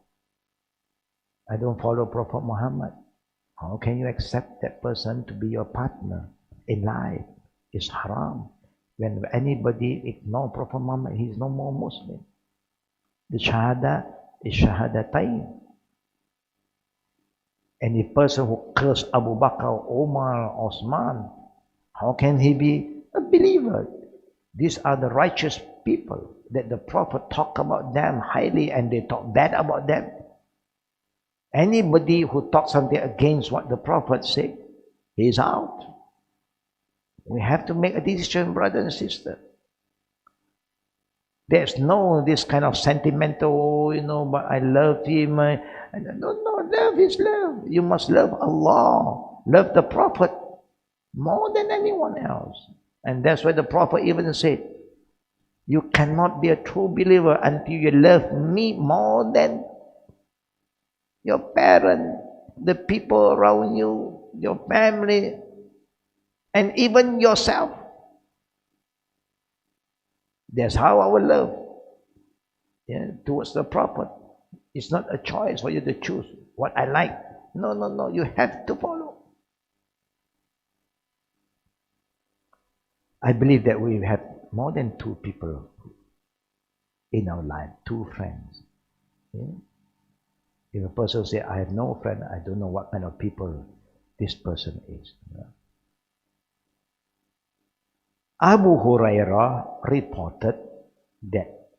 I don't follow Prophet Muhammad. How can you accept that person to be your partner in life? It's haram. When anybody ignore Prophet Muhammad, he is no more Muslim. The Shahada is Shahadatain. Any person who cursed Abu Bakr, Omar, Osman, how can he be a believer? These are the righteous people that the Prophet talked about them highly and they talk bad about them. Anybody who talks something against what the Prophet said, he is out. We have to make a decision, brother and sister. There's no this kind of sentimental, but I love him. No, love is love. You must love Allah. Love the Prophet more than anyone else. And that's why the Prophet even said, you cannot be a true believer until you love me more than your parents, the people around you, your family, and even yourself. That's how our love towards the Prophet. It's not a choice for you to choose what I like. No, no, no. You have to follow. I believe that we have more than 2 people in our life, 2 friends. If a person says, I have no friend, I don't know what kind of people this person is. Abu Hurairah reported that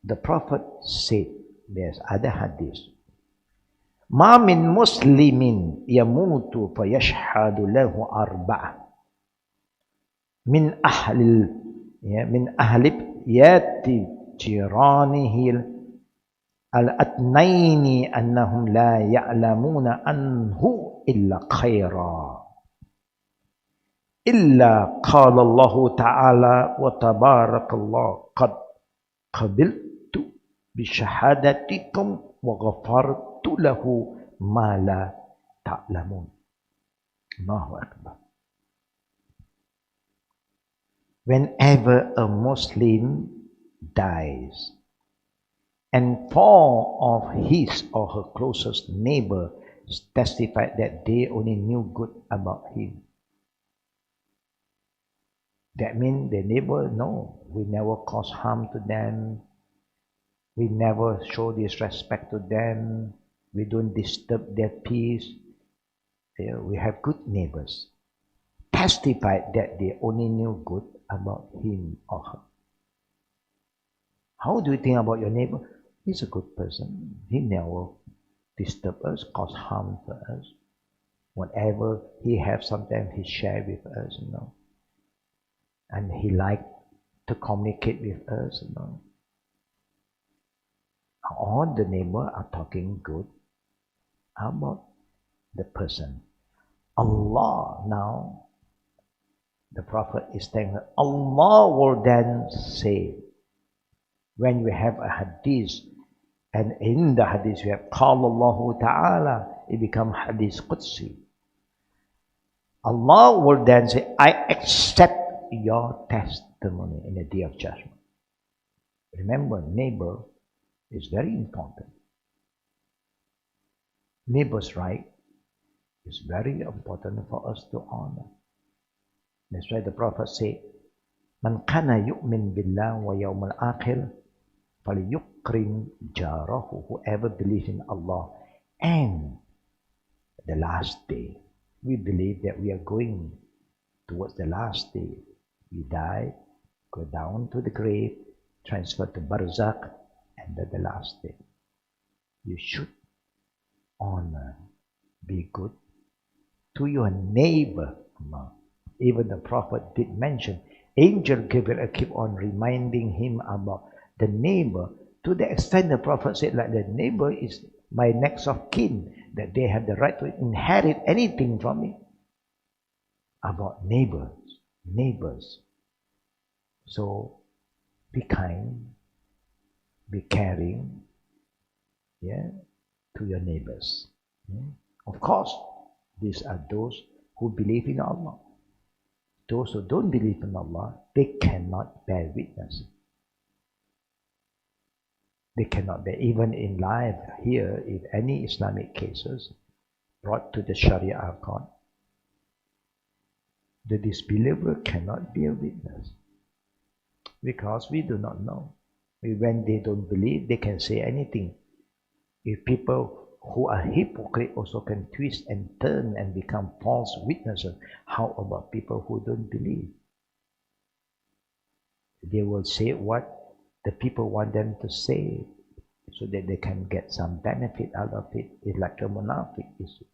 the Prophet said, there's other hadith, Ma min muslimin yamutu fayashhadu lahu arba'a min ahli yati jiranihi al-atnaini annahum la ya'lamuna anhu illa khaira illa qala Allah ta'ala wa tabarakallah qad qabiltu bi syahadatikum wa ghafartu lahu ma la ta'lamun. Allahu Akbar. Whenever a Muslim dies and 4 of his or her closest neighbor testified that they only knew good about him, that means the neighbor, no, we never cause harm to them, we never show disrespect to them, we don't disturb their peace, we have good neighbors, testified that they only knew good about him or her. How do you think about your neighbor? He's a good person. He never disturb us, cause harm to us. Whatever he has, sometimes he share with us, and he like to communicate with us, All the neighbors are talking good about the person. Allah now, the Prophet is saying that Allah will then say, when we have a hadith, and in the hadith we have Qala Allahu Ta'ala, it becomes hadith Qudsi. Allah will then say, I accept your testimony in the day of judgment. Remember, neighbor is very important. Neighbor's right is very important for us to honor. That's why the Prophet said, Man kana yu'min billah wa yawmal akhir falyukrim jarahu. Whoever believes in Allah and the last day. We believe that we are going towards the last day. We die, go down to the grave, transfer to Barzakh, and then the last day. You should honor, be good to your neighbor. Even the Prophet did mention, Angel Gabriel keep on reminding him about the neighbor, to the extent the Prophet said, like, the neighbor is my next of kin, that they have the right to inherit anything from me. About neighbors. So be kind, be caring, to your neighbors. Of course, these are those who believe in Allah. Those who don't believe in Allah, they cannot bear witness. They cannot bear, even in life here, if any Islamic cases brought to the Sharia court, the disbeliever cannot be a witness, because we do not know. When they don't believe, they can say anything. If people who are hypocrite also can twist and turn and become false witnesses, how about people who don't believe? They will say what the people want them to say, so that they can get some benefit out of it. It's like a munafiq issue.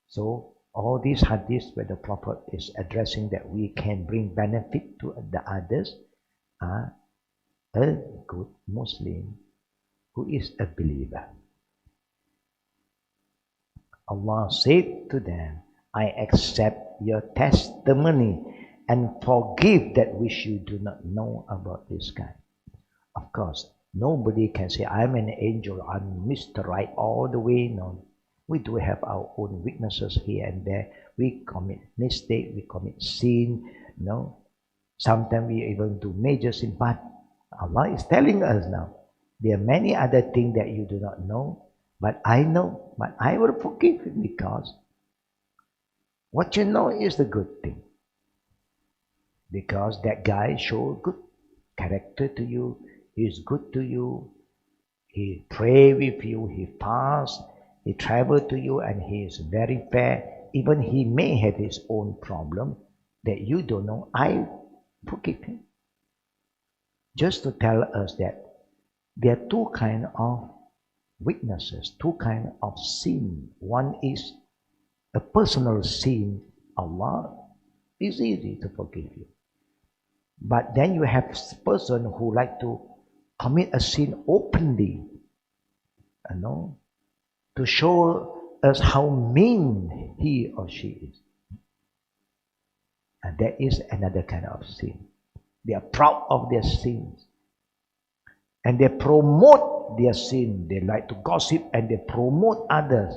So all these hadiths where the Prophet is addressing that we can bring benefit to the others are a good Muslim who is a believer. Allah said to them, I accept your testimony and forgive that which you do not know about this guy. Of course, nobody can say, I'm an angel, I'm Mr. Right all the way. No, we do have our own weaknesses here and there. We commit mistake, we commit sin, no. Sometimes we even do major sin, but Allah is telling us now, there are many other things that you do not know, but I know, but I will forgive you because what you know is the good thing. Because that guy showed good character to you, he is good to you, he pray with you, he fast, he travel to you, and he is very fair. Even he may have his own problem that you don't know. I forgive him. Just to tell us that there are two kinds of weaknesses, two kinds of sin. One is a personal sin. Allah is easy to forgive you. But then you have a person who like to commit a sin openly, to show us how mean he or she is. And that is another kind of sin. They are proud of their sins. And they promote their sin. They like to gossip and they promote others.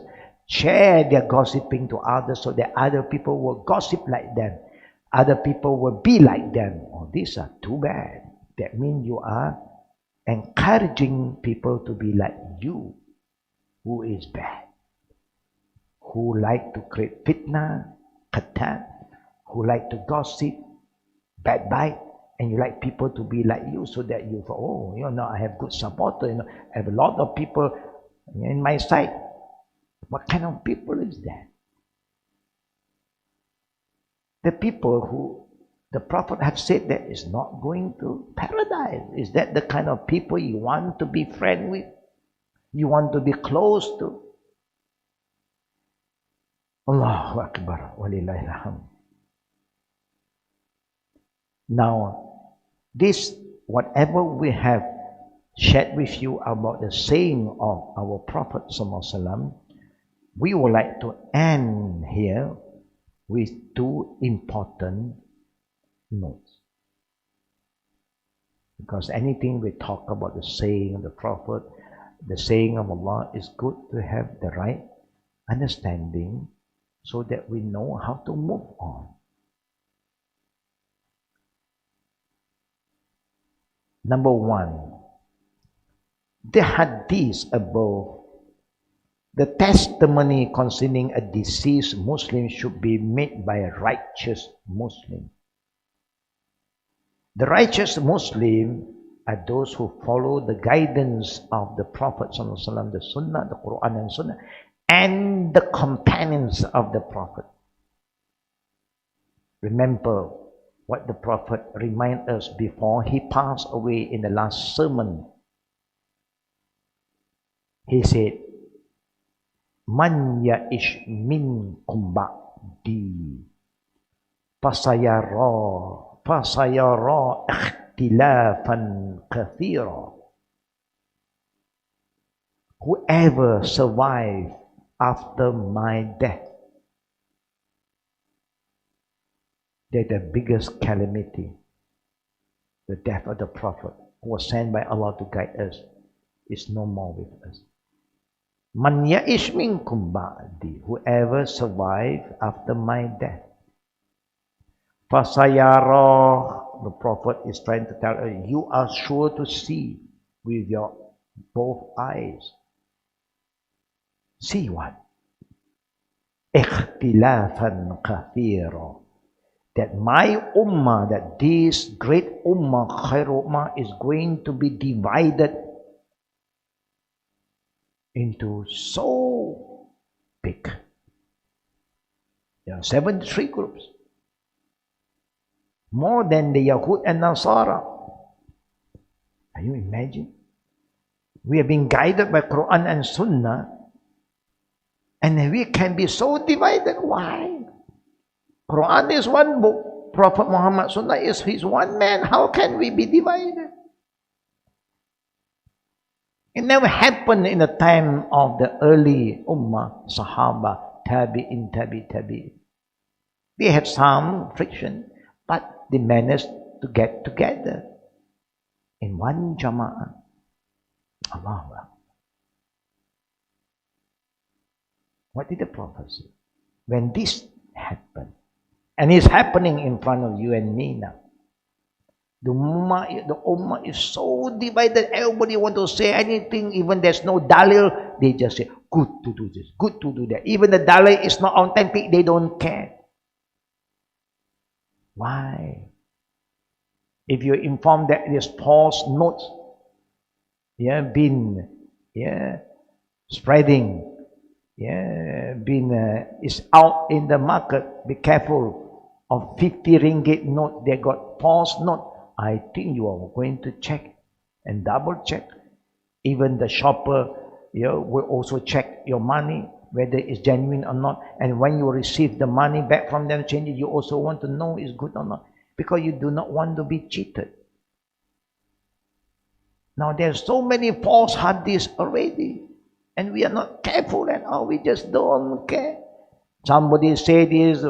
Share their gossiping to others so that other people will gossip like them. Other people will be like them. Oh, these are too bad. That means you are encouraging people to be like you, who is bad, who like to create fitna, qatan, who like to gossip, backbite, and you like people to be like you so that you go, I have good supporter, I have a lot of people in my side. What kind of people is that? The people who the Prophet have said that is not going to paradise. Is that the kind of people you want to be friend with? You want to be close to? Allahu Akbar, walillahil hamd. Now, this, whatever we have shared with you about the saying of our Prophet ﷺ, we would like to end here with two important notes. Because anything we talk about the saying of the Prophet, the saying of Allah, is good to have the right understanding so that we know how to move on. Number one, the hadith above, the testimony concerning a deceased Muslim should be made by a righteous Muslim. The righteous Muslim are those who follow the guidance of the Prophet ﷺ, the Sunnah, the Quran and Sunnah, and the companions of the Prophet. Remember what the Prophet reminded us before he passed away in the last sermon. He said, Man ya'ish minkum ba'di fasayara ikhtilafan kathira. Whoever survive after my death, that the biggest calamity, the death of the Prophet who was sent by Allah to guide us, is no more with us. Man ya'ish minkum ba'di, whoever survive after my death. Fasayara, the Prophet is trying to tell us, you are sure to see with your both eyes. See what? Ikhtilafan kathira. That my ummah, that this great ummah, khair ummah, is going to be divided into so big. There are 73 groups. More than the Yahud and Nasara. Can you imagine? We have been guided by Quran and Sunnah, and we can be so divided. Why? Quran is one book. Prophet Muhammad Sunnah is his one man. How can we be divided? It never happened in the time of the early Ummah, Sahaba, Tabi'in. They had some friction, But they managed to get together in one jama'ah. Allah. What did the Prophet say? When this happened, and it's happening in front of you and me now, the ummah is so divided. Everybody want to say anything, even there's no dalil, they just say, good to do this, good to do that. Even the dalil is not authentic, they don't care. Why? If you're informed that there's false notes, been spreading, is out in the market, be careful of 50 ringgit note, they got false note. I think you are going to check and double check. Even the shopper will also check your money, whether it's genuine or not. And when you receive the money back from them, change it, you also want to know it's good or not, because you do not want to be cheated. Now there's so many false hadiths already, and we are not careful at all. We just don't care. Somebody say this,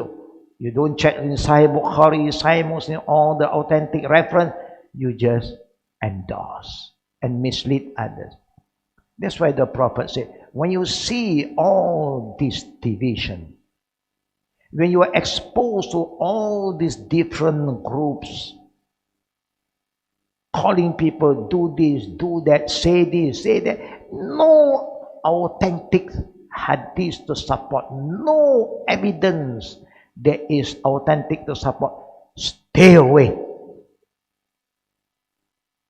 you don't check in Sahih Bukhari, Sahih Muslim, all the authentic reference, you just endorse and mislead others. That's why the Prophet said, when you see all this division, when you are exposed to all these different groups, calling people, do this, do that, say this, say that, no authentic hadith to support, no evidence that is authentic to support, stay away.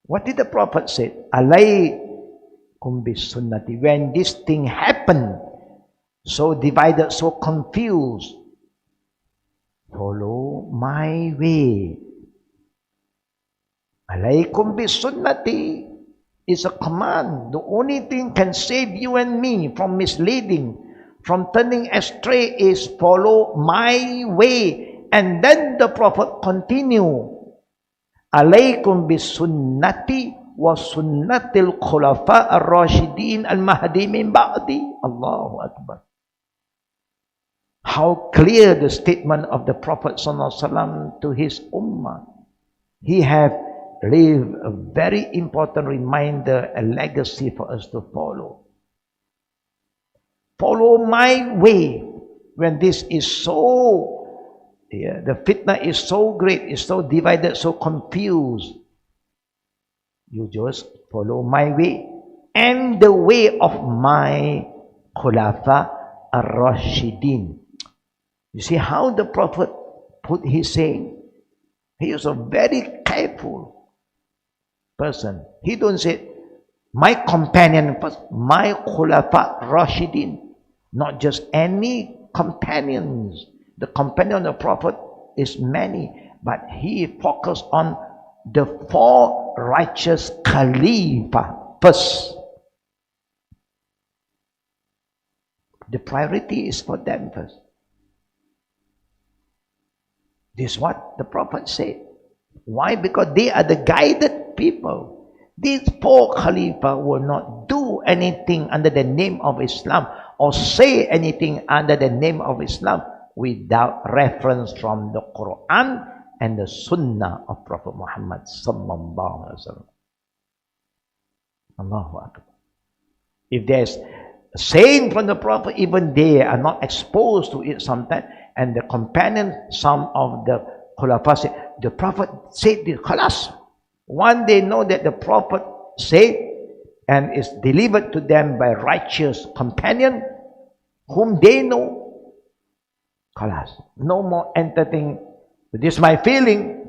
What did the Prophet say? Alaykum bis sunnati. When this thing happened, so divided, so confused, follow my way. Alaykum bis sunnati is a command. The only thing can save you and me from misleading, from turning astray, is follow my way. And then the Prophet continue, Alaykum bis sunnati wa sunnatil khulafa ar-rashidin al-mahdi min ba'di. Allahu Akbar. How clear the statement of the Prophet ﷺ to his ummah. He have leave a very important reminder, a legacy for us to follow. Follow my way. When this is so, the fitna is so great, is so divided, so confused, you just follow my way and the way of my khulafa ar-rashidin. You see how the Prophet put his saying. He was a very careful person. He don't say, my companion first, my khulafa rashidin. Not just any companions. The companion of the Prophet is many, but he focused on the 4 righteous Khalifa first. The priority is for them first. This is what the Prophet said. Why? Because they are the guided people. These 4 Khalifa will not do anything under the name of Islam or say anything under the name of Islam without reference from the Quran and the Sunnah of Prophet Muhammad sallallahu alaihi wasallam. Allahu Akbar. If there's a saying from the Prophet, even they are not exposed to it sometimes, and the companions, some of the Khulafa say, the Prophet said this, khalas. One, they know that the Prophet said and is delivered to them by righteous companion whom they know. Khalas. No more entertaining. This is my feeling,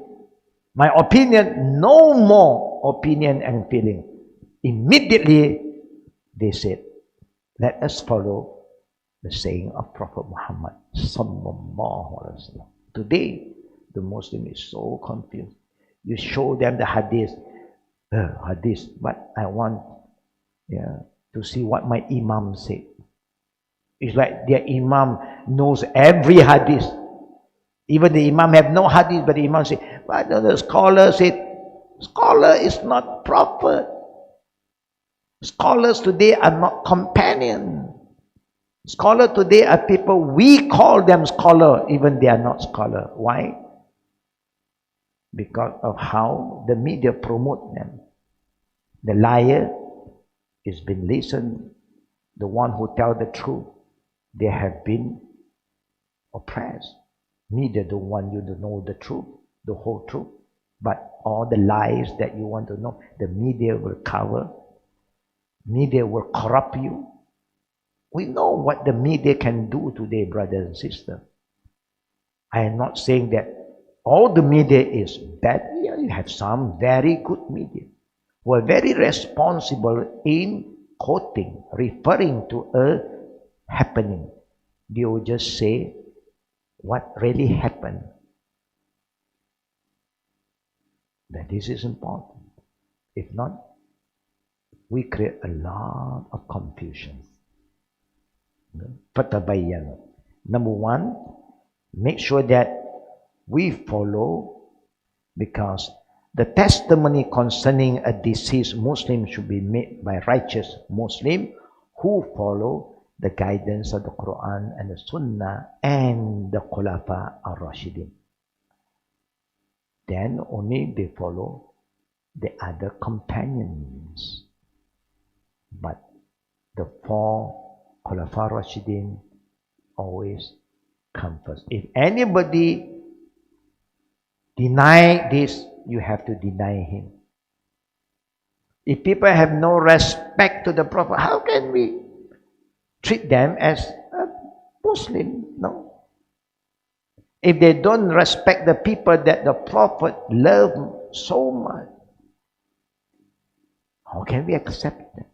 my opinion. No more opinion and feeling. Immediately they said, let us follow the saying of Prophet Muhammad sallallahu alaihi wasallam. Today, the Muslim is so confused. You show them the hadith, but I want to see what my imam said. It's like their imam knows every hadith. Even the imam have no hadith, but the imam say, but the scholar said, scholar is not proper. Scholars today are not companion. Scholar today are people, we call them scholar, even they are not scholar. Why? because of how the media promote them. The liar is been listened, the one who tell the truth, they have been oppressed. Media don't want you to know the truth, the whole truth. But all the lies that you want to know, the media will cover. Media will corrupt you. We know what the media can do today, brothers and sisters. I am not saying that all the media is bad. Yeah, you have some very good media who are very responsible in quoting, referring to a happening. They will just say what really happened. That this is important. If not, we create a lot of confusion. Number one, make sure that we follow, because the testimony concerning a deceased Muslim should be made by righteous Muslim who follow the guidance of the Quran and the Sunnah and the Khulafa al-Rashidin. Then only they follow the other companions. But the four Khulafa al-Rashidin always come first. If anybody deny this, you have to deny him. If people have no respect to the Prophet, how can we treat them as a Muslim? No. If they don't respect the people that the Prophet loved so much, how can we accept them?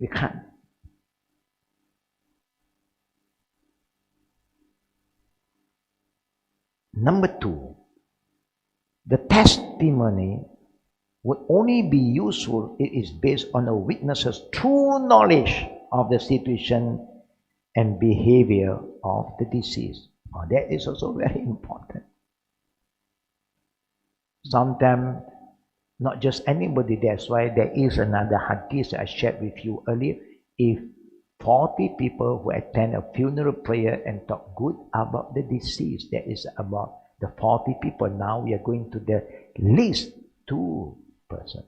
We can't. Number two, the testimony would only be useful if it is based on a witness's true knowledge of the situation and behavior of the deceased. Oh, that is also very important. Sometimes, not just anybody, that's why there is another hadith I shared with you earlier. If 40 people who attend a funeral prayer and talk good about the deceased, that is about the 40 people. Now we are going to the least 2 persons.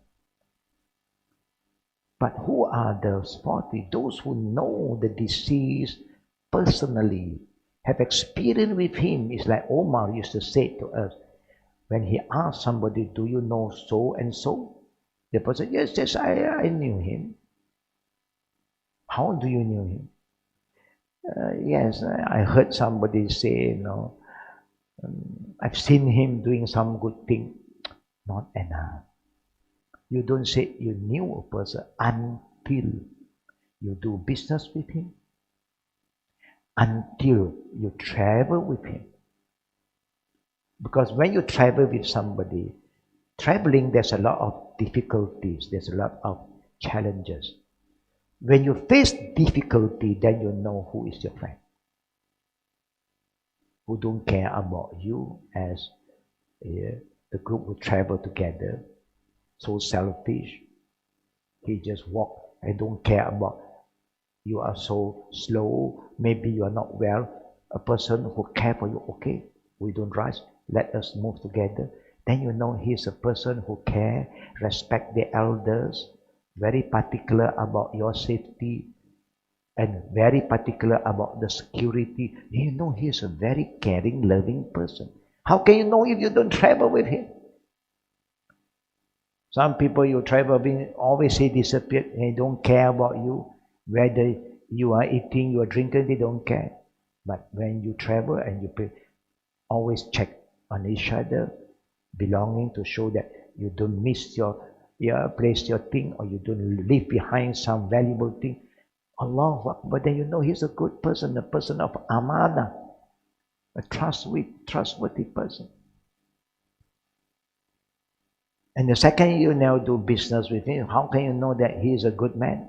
But who are those 40? Those who know the deceased personally, have experience with him. It's like Omar used to say to us, when he asked somebody, do you know so and so? The person, yes, yes, I knew him. How do you know him? Yes, I heard somebody say, I've seen him doing some good thing. Not enough. You don't say you knew a person until you do business with him, until you travel with him. Because when you travel with somebody, traveling, there's a lot of difficulties, there's a lot of challenges. When you face difficulty, then you know who is your friend, who don't care about you as the group who travel together, so selfish. He just walk and don't care about you are so slow, maybe you are not well. A person who care for you, okay, we don't rush, let us move together. Then you know he's a person who care, respect the elders, very particular about your safety, and very particular about the security. You know he's a very caring, loving person. How can you know if you don't travel with him? Some people you travel with always say disappear, they don't care about you. Whether you are eating, you are drinking, they don't care. But when you travel and you always check on each other, belonging, to show that you don't miss your place, your thing, or you don't leave behind some valuable thing. Allahu Akbar, then you know he's a good person, a person of amana, a trustworthy person. And the second you now do business with him, how can you know that he is a good man?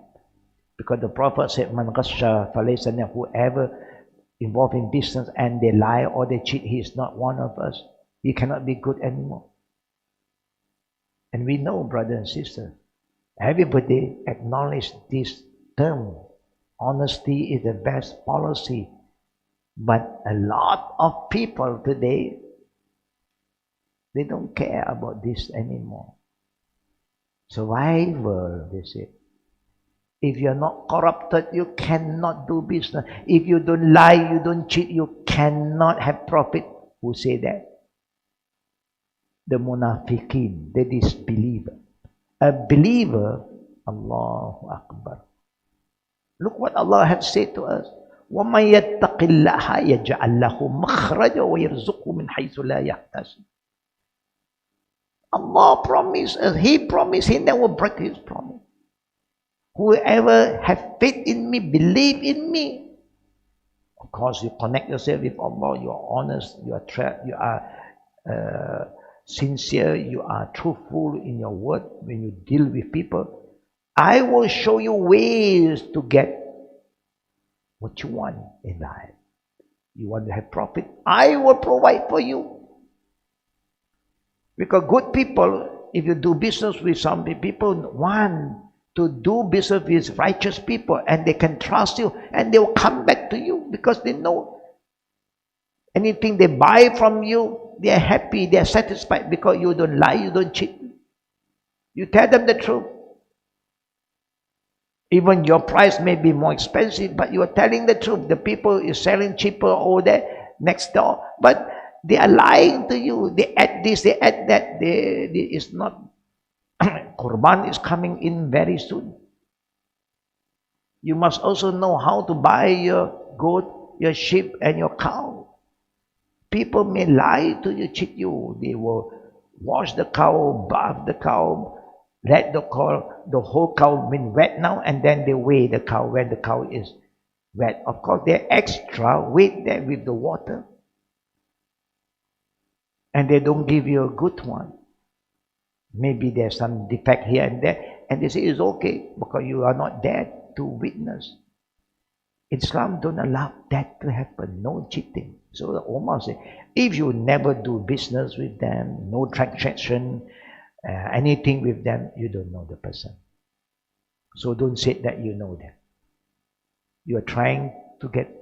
Because the Prophet said, Man ghasha falaysa, whoever involved in business and they lie or they cheat, he is not one of us. He cannot be good anymore. And we know, brother and sister, everybody acknowledge this term. Honesty is the best policy. But a lot of people today, They don't care about this anymore. Survival, they say. If you're not corrupted, you cannot do business. If you don't lie, you don't cheat, you cannot have profit. Who say that? The munafiqeen, the disbeliever. A believer, Allahu Akbar. Look what Allah has said to us. وَمَنْ يَتَّقِ اللَّهَ يَجْعَلْ لَهُ مَخْرَجًا وَيَرْزُقْهُ مِنْ حَيْثُ لَا يَحْتَسِبُ. Allah promised us, He promised, He never break His promise. Whoever have faith in me, believe in me. Of course, you connect yourself with Allah, you are honest, you are sincere, you are truthful in your word when you deal with people. I will show you ways to get what you want in life. You want to have profit, I will provide for you. Because good people, if you do business with some people, want to do business with righteous people, and they can trust you, and they will come back to you because they know anything they buy from you, they are happy, they are satisfied because you don't lie, you don't cheat. You tell them the truth. Even your price may be more expensive, but you are telling the truth. The people is selling cheaper over there next door, but they are lying to you. They add this, they add that. It's not. Qurban is coming in very soon. You must also know how to buy your goat, your sheep, and your cow. People may lie to you, cheat you. They will wash the cow, bath the cow, let the whole cow been wet now, and then they weigh the cow when the cow is wet. Of course, they extra weight there with the water. And they don't give you a good one. Maybe there's some defect here and there, and they say it's okay because you are not there to witness. Islam don't allow that to happen, no cheating. So the Umar said, if you never do business with them, no transaction, anything with them, you don't know the person. So don't say that you know them. You are trying to get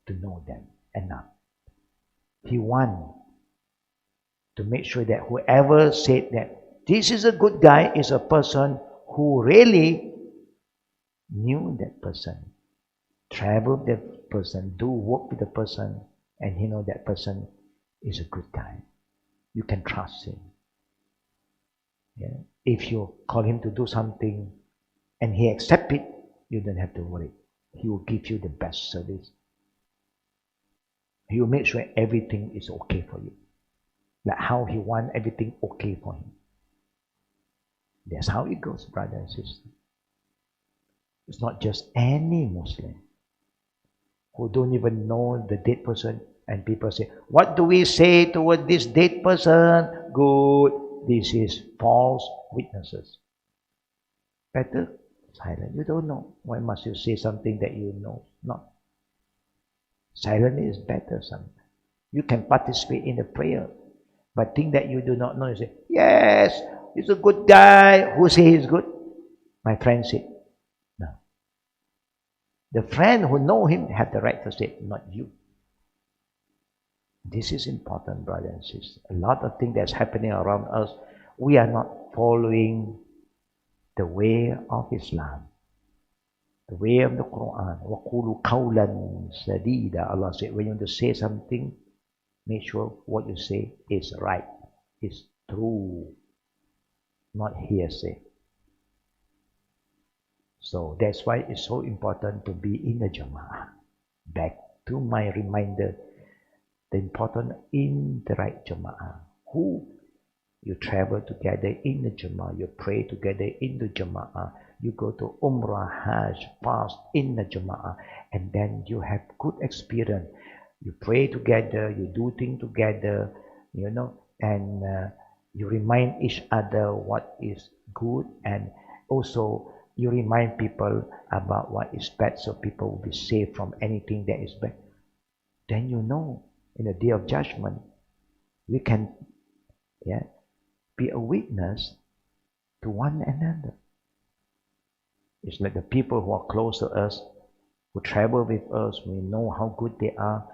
to know them enough. He wants to make sure that whoever said that this is a good guy is a person who really knew that person, traveled with that person, do work with the person, and he know that person is a good guy. You can trust him. Yeah? If you call him to do something and he accepts it, you don't have to worry. He will give you the best service. He will make sure everything is okay for you. Like how he wants everything okay for him. That's how it goes, brother and sister. It's not just any Muslim who don't even know the dead person, and people say, what do we say toward this dead person? Good. This is false witnesses. Better silent. You don't know. Why must you say something that you know not? Silent is better sometimes. You can participate in the prayer, but think that you do not know. You say, yes, he's a good guy. Who say he's good? My friend said, no. The friend who know him have the right to say, not you. This is important, brother and sister. A lot of things that's happening around us, we are not following the way of Islam, the way of the Quran. وَقُولُوا قَوْلًا سَدِيدًا. Allah said, when you want to say something, make sure what you say is right, is true, not hearsay. So that's why it's so important to be in the Jama'ah. Back to my reminder, the important in the right Jama'ah. Who you travel together in the Jama'ah, you pray together in the Jama'ah, you go to Umrah, Hajj, fast in the Jama'ah, and then you have good experience. You pray together, you do things together, you know, and you remind each other what is good, and also you remind people about what is bad, so people will be safe from anything that is bad. Then you know, in the day of judgment, we can be a witness to one another. It's like the people who are close to us, who travel with us, we know how good they are,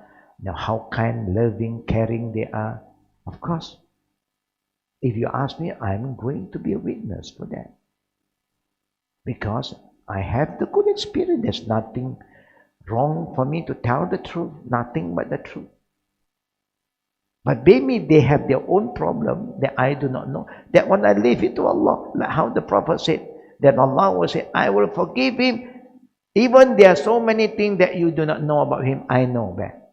know how kind, loving, caring they are. Of course, If you ask me, I'm going to be a witness for that. Because I have the good experience. There's nothing wrong for me to tell the truth, nothing but the truth. But maybe they have their own problem that I do not know. That one I leave it to Allah. Like how the Prophet said, that Allah will say, I will forgive him. Even there are so many things that you do not know about him, I know that.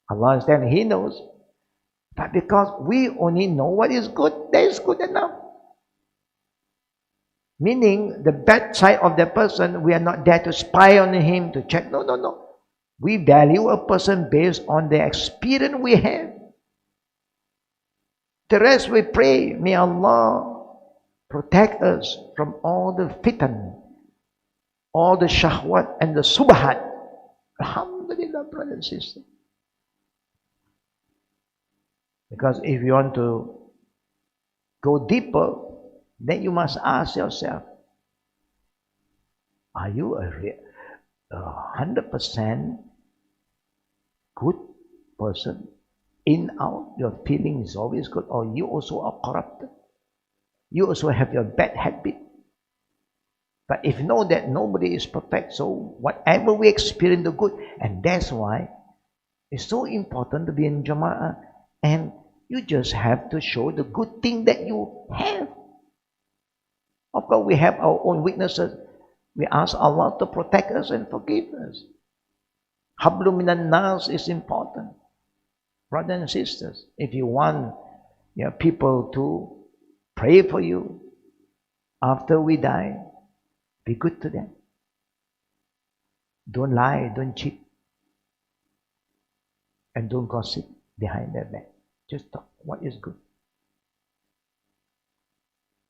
Allah understands, He knows. But because we only know what is good, that is good enough. Meaning, the bad side of the person, we are not there to spy on him, to check. No, no, no. We value a person based on the experience we have. The rest we pray, may Allah protect us from all the fitan, all the shahwat and the subhat. Alhamdulillah, brothers and sisters. Because if you want to go deeper, then you must ask yourself, are you a 100% good person? In, out, your feeling is always good, or you also are corrupted? You also have your bad habit. But if you know that nobody is perfect, so whatever we experience the good, and that's why it's so important to be in Jama'ah, and you just have to show the good thing that you have. Of course, we have our own weaknesses. We ask Allah to protect us and forgive us. Hablu minan nas is important. Brothers and sisters, if you want people to pray for you after we die, be good to them. Don't lie, don't cheat, and don't gossip behind their back. Just talk what is good.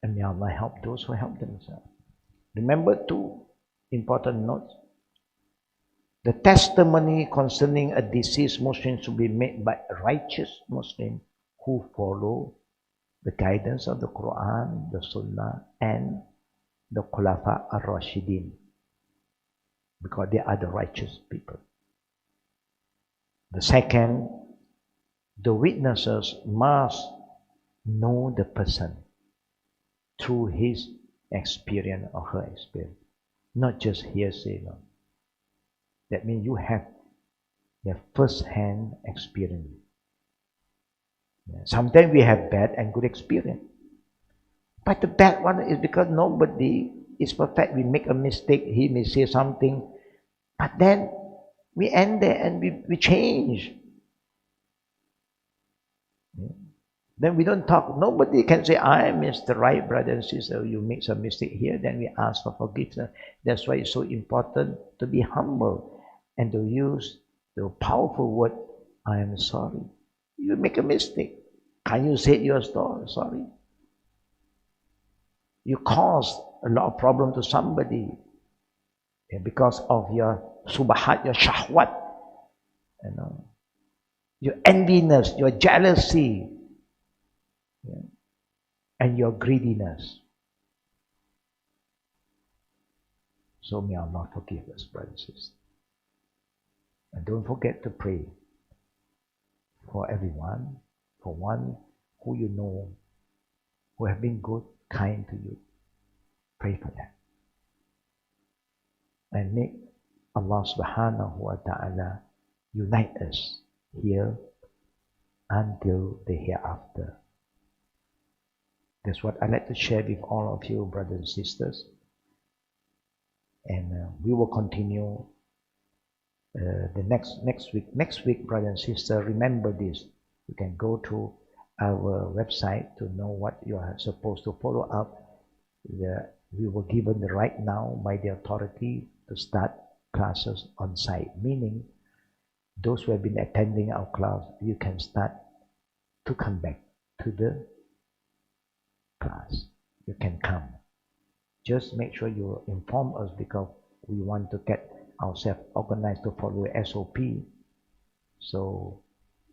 And may Allah help those who help themselves. Remember two important notes. The testimony concerning a deceased Muslim should be made by a righteous Muslim who follow the guidance of the Quran, the Sunnah, and the Khulafa al-Rashidin, because they are the righteous people. The second, the witnesses must know the person through his experience or her experience, not just hearsay. No. That means you have first-hand experience. Sometimes we have bad and good experience. But the bad one is because nobody is perfect. We make a mistake, he may say something, but then we end there and we change. Then we don't talk. Nobody can say, I missed the right, brother and sister. You make some mistake here, then we ask for forgiveness. That's why it's so important to be humble and to use the powerful word, I am sorry. You make a mistake. Can you say you're sorry? You caused a lot of problem to somebody because of your subahat, your shahwat, your enviness, your jealousy, and your greediness. So may Allah forgive us, brothers and sisters. And don't forget to pray for everyone, for one who you know, who have been good, kind to you. Pray for them. And make Allah subhanahu wa ta'ala unite us here until the hereafter. That's what I'd like to share with all of you, brothers and sisters. And we will continue the next week. Next week, brothers and sisters, remember this. You can go to our website to know what you are supposed to follow up. We were given the right now by the authority to start classes on site, meaning those who have been attending our class, you can start to come back to the class. You can come. Just make sure you inform us, because we want to get ourselves organized to follow SOP. So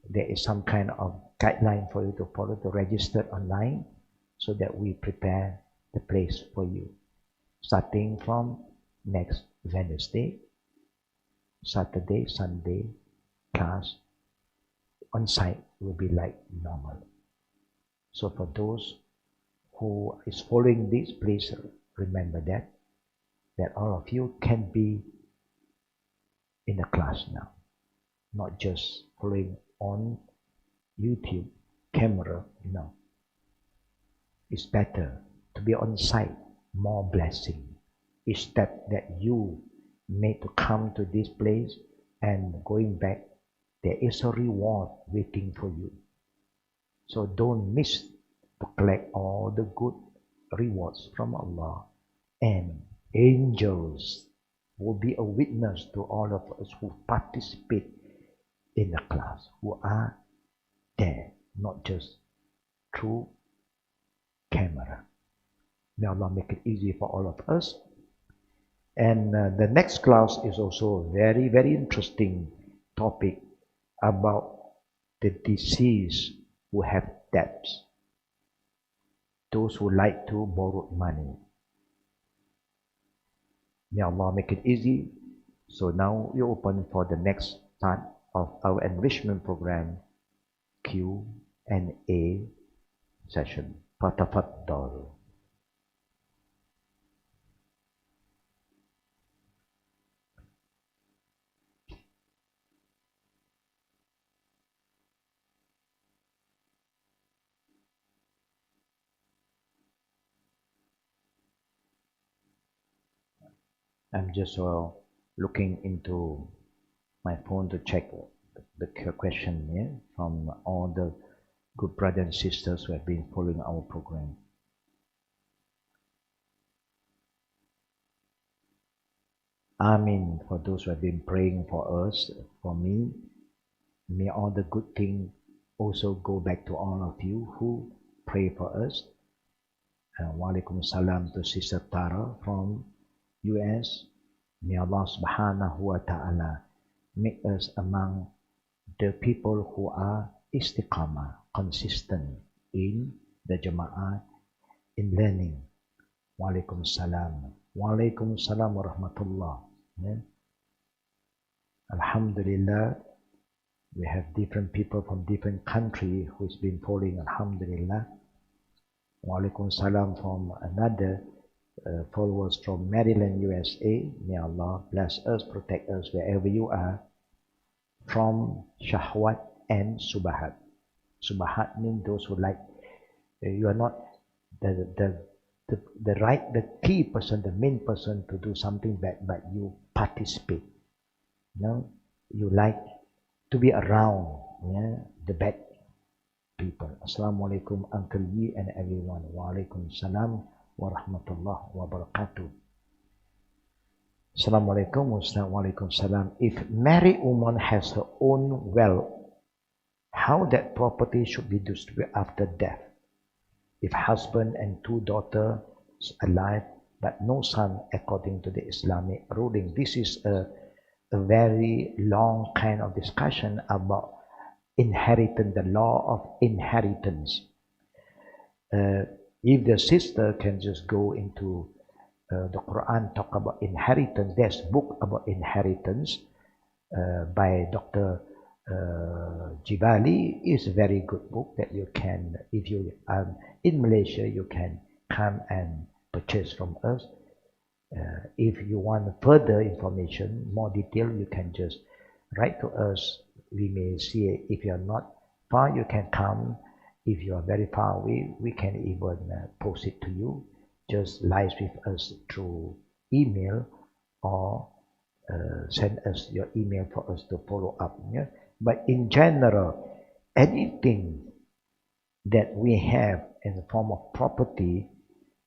there is some kind of guideline for you to follow, to register online, so that we prepare the place for you. Starting from next Wednesday, Saturday, Sunday, class on site will be like normal. So for those who is following this, please remember that all of you can be in the class now, not just following on YouTube camera. No, it's better to be on site, more blessing. Each step that you made to come to this place and going back, there is a reward waiting for you. So don't miss to collect all the good rewards from Allah. And angels will be a witness to all of us who participate in the class, who are there, not just through camera. May Allah make it easy for all of us. And the next class is also a very, very interesting topic about the deceased who have debts, those who like to borrow money. May Allah make it easy. So now we open for the next part of our enrichment program, Q&A session. Fatafaddal. I'm just looking into my phone to check the question here from all the good brothers and sisters who have been following our program. Amin for those who have been praying for us, for me. May all the good things also go back to all of you who pray for us. Walaikum salam to Sister Tara from US. May Allah subhanahu wa ta'ala make us among the people who are istiqamah, consistent in the jama'ah, in learning. Walaikum salam. Walaikum salam wa rahmatullah. Yeah. Alhamdulillah, we have different people from different countries who's been following. Alhamdulillah. Walaikum salam from another followers from Maryland, USA. May Allah bless us, protect us wherever you are. From Shahwat and Subahat. Subahat means those who like, you are not the key person, the main person to do something bad, but you participate. You know, you like to be around, yeah, the bad people. Assalamu'alaikum, Uncle Yee and everyone. Wa alaikum salam wa rahmatullahi wa barakatuh. Assalamu'alaikum wa alaikum salam. If married woman has her own wealth, how that property should be distributed after death? If husband and two daughters alive, but no son according to the Islamic ruling. This is a very long kind of discussion about inheritance, the law of inheritance. If the sister can just go into the Quran, talk about inheritance, there's a book about inheritance by Dr. Jibali. Is a very good book that you can, if you are in Malaysia, you can come and purchase from us. If you want further information, more detail, you can just write to us. We may see it. If you are not far, you can come. If you are very far away, we can even post it to you. Just live with us through email or send us your email for us to follow up. Yeah? But in general, anything that we have in the form of property,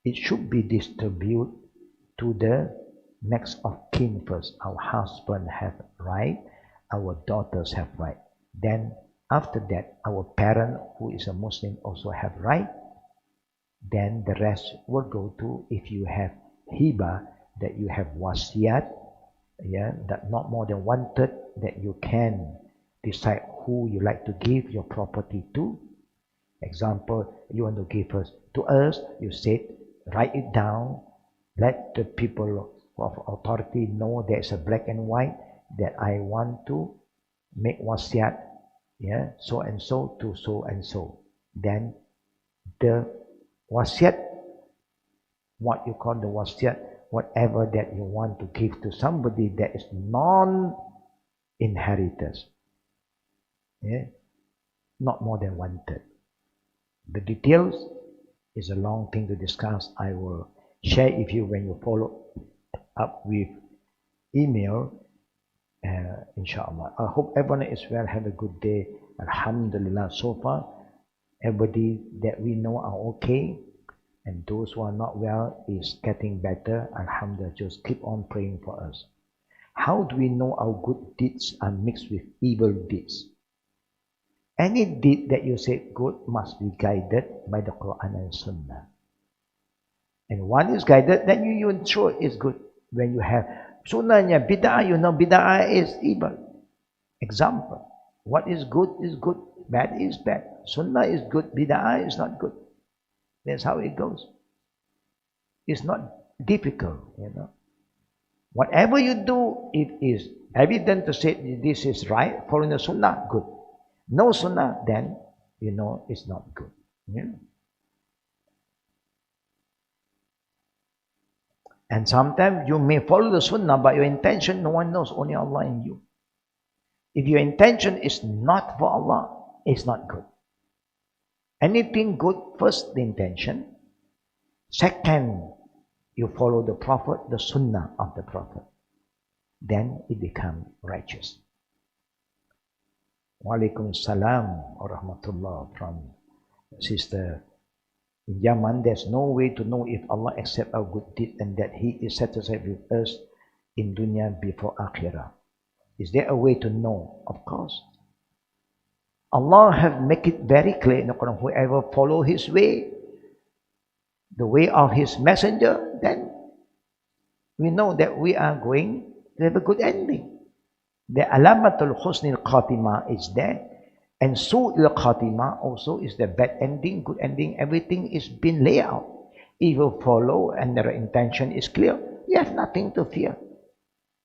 it should be distributed to the next of kin first. Our husband have right, our daughters have right. Then after that, our parent who is a Muslim also have right. Then the rest will go to, if you have hiba, that you have wasiat, yeah, that not more than 1/3, that you can decide who you like to give your property to. Example, you want to give us to us, you said, write it down, let the people of authority know there's a black and white that I want to make wasiat, yeah, so and so to so and so. Then the wasiat, what you call the wasiat, whatever that you want to give to somebody that is non-inheritors. Yeah? Not more than 1/3. The details is a long thing to discuss. I will share with you when you follow up with email, inshaAllah. I hope everyone is well. Have a good day. Alhamdulillah, so far everybody that we know are okay, and those who are not well is getting better. Alhamdulillah, just keep on praying for us. How do we know our good deeds are mixed with evil deeds? Any deed that you say good must be guided by the Quran and Sunnah. And one is guided, then you ensure it's good. When you have Sunnahnya bid'ah, you know bid'ah is evil. Example, what is good, bad is bad. Sunnah is good, bid'ah is not good. That's how it goes. It's not difficult, you know. Whatever you do, it is evident to say this is right, following the Sunnah, good. No Sunnah, then you know it's not good. Yeah? And sometimes you may follow the Sunnah, but your intention, no one knows, only Allah and you. If your intention is not for Allah, it's not good. Anything good, first the intention. Second, you follow the Prophet, the Sunnah of the Prophet. Then it becomes righteous. Walaikum salam wa rahmatullah from Sister in Yaman. There's no way to know if Allah accepts our good deed and that He is satisfied with us in dunya before akhirah. Is there a way to know? Of course. Allah have make it very clear in the Quran, whoever follow His way, the way of His messenger, then we know that we are going to have a good ending. The alamatul husnil khatimah is there, and su'il khatimah also is the bad ending, good ending. Everything is been laid out. If you follow and their intention is clear, you have nothing to fear.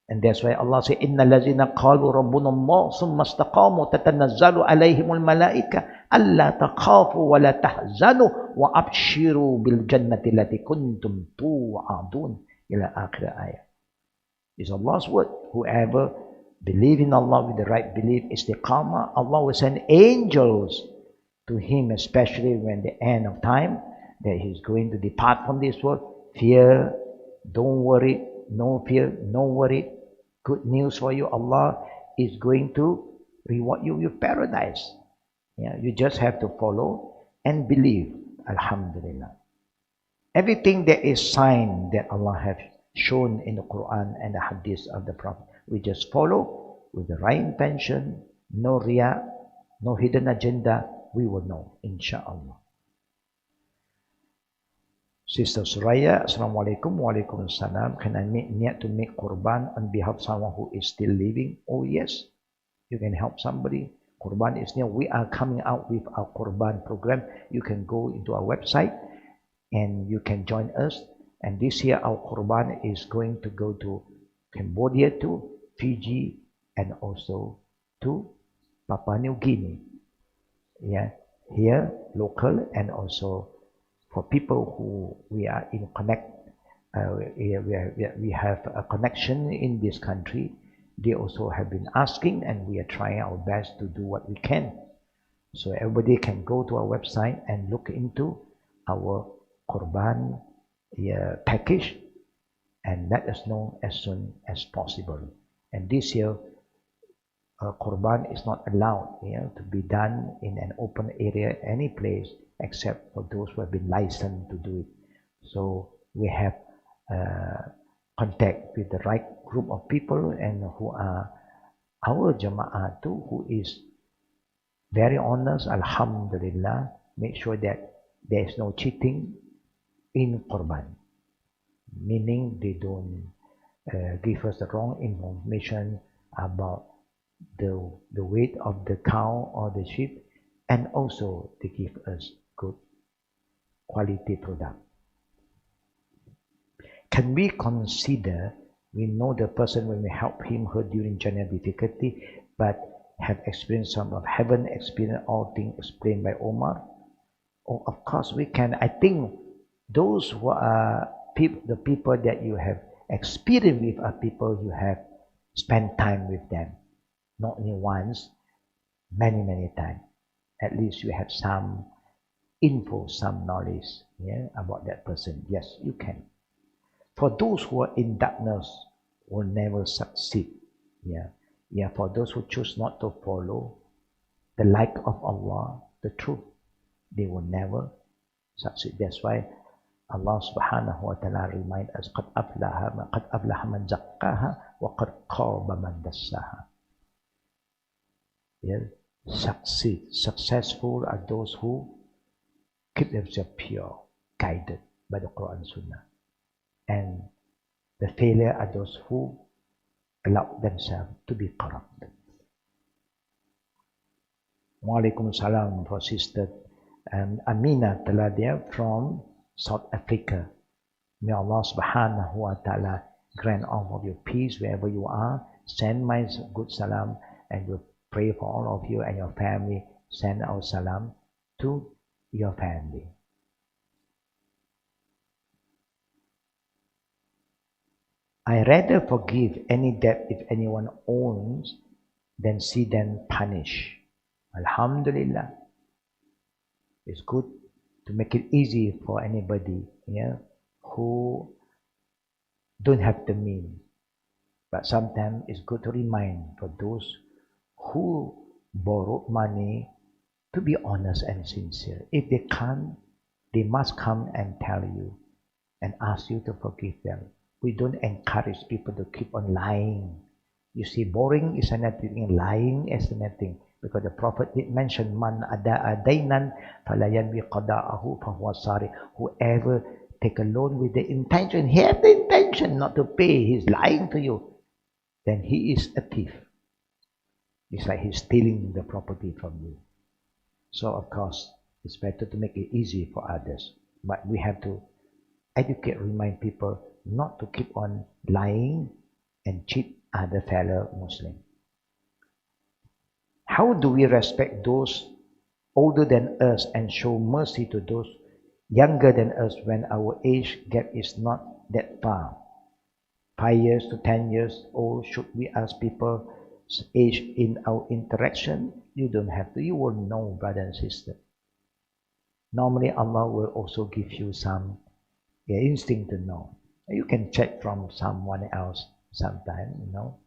And that's why Allah says, "Innal ladzina qalu rabbuna Allah summa istaqamu tatanazzalu alaihimul malaika alla takhafu wa la tahzanu wa abshiru bil jannati allati kuntum tu'adun." Ila akhir ayat. It's Allah's word. Whoever believe in Allah with the right belief, istiqamah, Allah will send angels to him, especially when the end of time, that he's going to depart from this world. Fear, don't worry, no fear, no worry. Good news for you, Allah is going to reward you with paradise. Yeah, you just have to follow and believe. Alhamdulillah. Everything that is sign that Allah has shown in the Quran and the Hadith of the Prophet, we just follow with the right intention, no riya, no hidden agenda, we will know, inshaAllah. Sister Suraya, Assalamu'alaikum, Waalaikumsalam. Can I need to make Qurban on behalf of someone who is still living? Oh yes, you can help somebody. Qurban is near. We are coming out with our Qurban program. You can go into our website and you can join us. And this year our Qurban is going to go to Cambodia, to Fiji, and also to Papua New Guinea. Yeah, here local, and also for people who we are in connect, we have a connection in this country. They also have been asking, and we are trying our best to do what we can. So everybody can go to our website and look into our Qurban package and let us know as soon as possible. And this year, Qurban is not allowed to be done in an open area, any place, except for those who have been licensed to do it. So we have contact with the right group of people, and who are our Jama'ah too, who is very honest, Alhamdulillah. Make sure that there is no cheating in Qurban, meaning they don't give us the wrong information about the weight of the cow or the sheep, and also they give us good quality product. Can we consider we know the person when we help him, her during general difficulty, but have experienced some of heaven, experienced all things explained by Omar? Oh, of course we can. I think those who are the people that you have experienced with are people you have spent time with them, not only once, many times. At least you have some info, some knowledge, yeah, about that person. Yes, you can. For those who are in darkness, will never succeed. Yeah, yeah. For those who choose not to follow the light of Allah, the truth, they will never succeed. That's why Allah subhanahu wa ta'ala remind us, قَدْ أَفْلَحَ مَنْ زَكَّاهَا وَقَدْ خَابَ مَنْ دَسَّاهَا. Yeah, successful are those who keep themselves pure, guided by the Quran and Sunnah. And the failure are those who allow themselves to be corrupted. Walaikum salam for Sister Amina Taladia from South Africa. May Allah subhanahu wa ta'ala grant all of you peace wherever you are. Send my good salam and we'll pray for all of you and your family. Send our salam to your family. I rather forgive any debt if anyone owns than see them punished. Alhamdulillah. It's good to make it easy for anybody, yeah, who don't have the means. But sometimes it's good to remind for those who borrowed money to be honest and sincere. If they can't, they must come and tell you and ask you to forgive them. We don't encourage people to keep on lying. You see, borrowing is nothing, lying is nothing. Because the Prophet did mention, Man ada'a daynan falayan bi qada'ahu fahuwa sari. Whoever take a loan with the intention, he has the intention not to pay, he's lying to you, then he is a thief. It's like he's stealing the property from you. So of course, it's better to make it easy for others. But we have to educate, remind people not to keep on lying and cheat other fellow Muslims. How do we respect those older than us and show mercy to those younger than us when our age gap is not that far? 5 years to 10 years old, should we ask people's age in our interaction? You don't have to. You will know, brother and sister. Normally, Allah will also give you some instinct to know. You can check from someone else sometime, you know.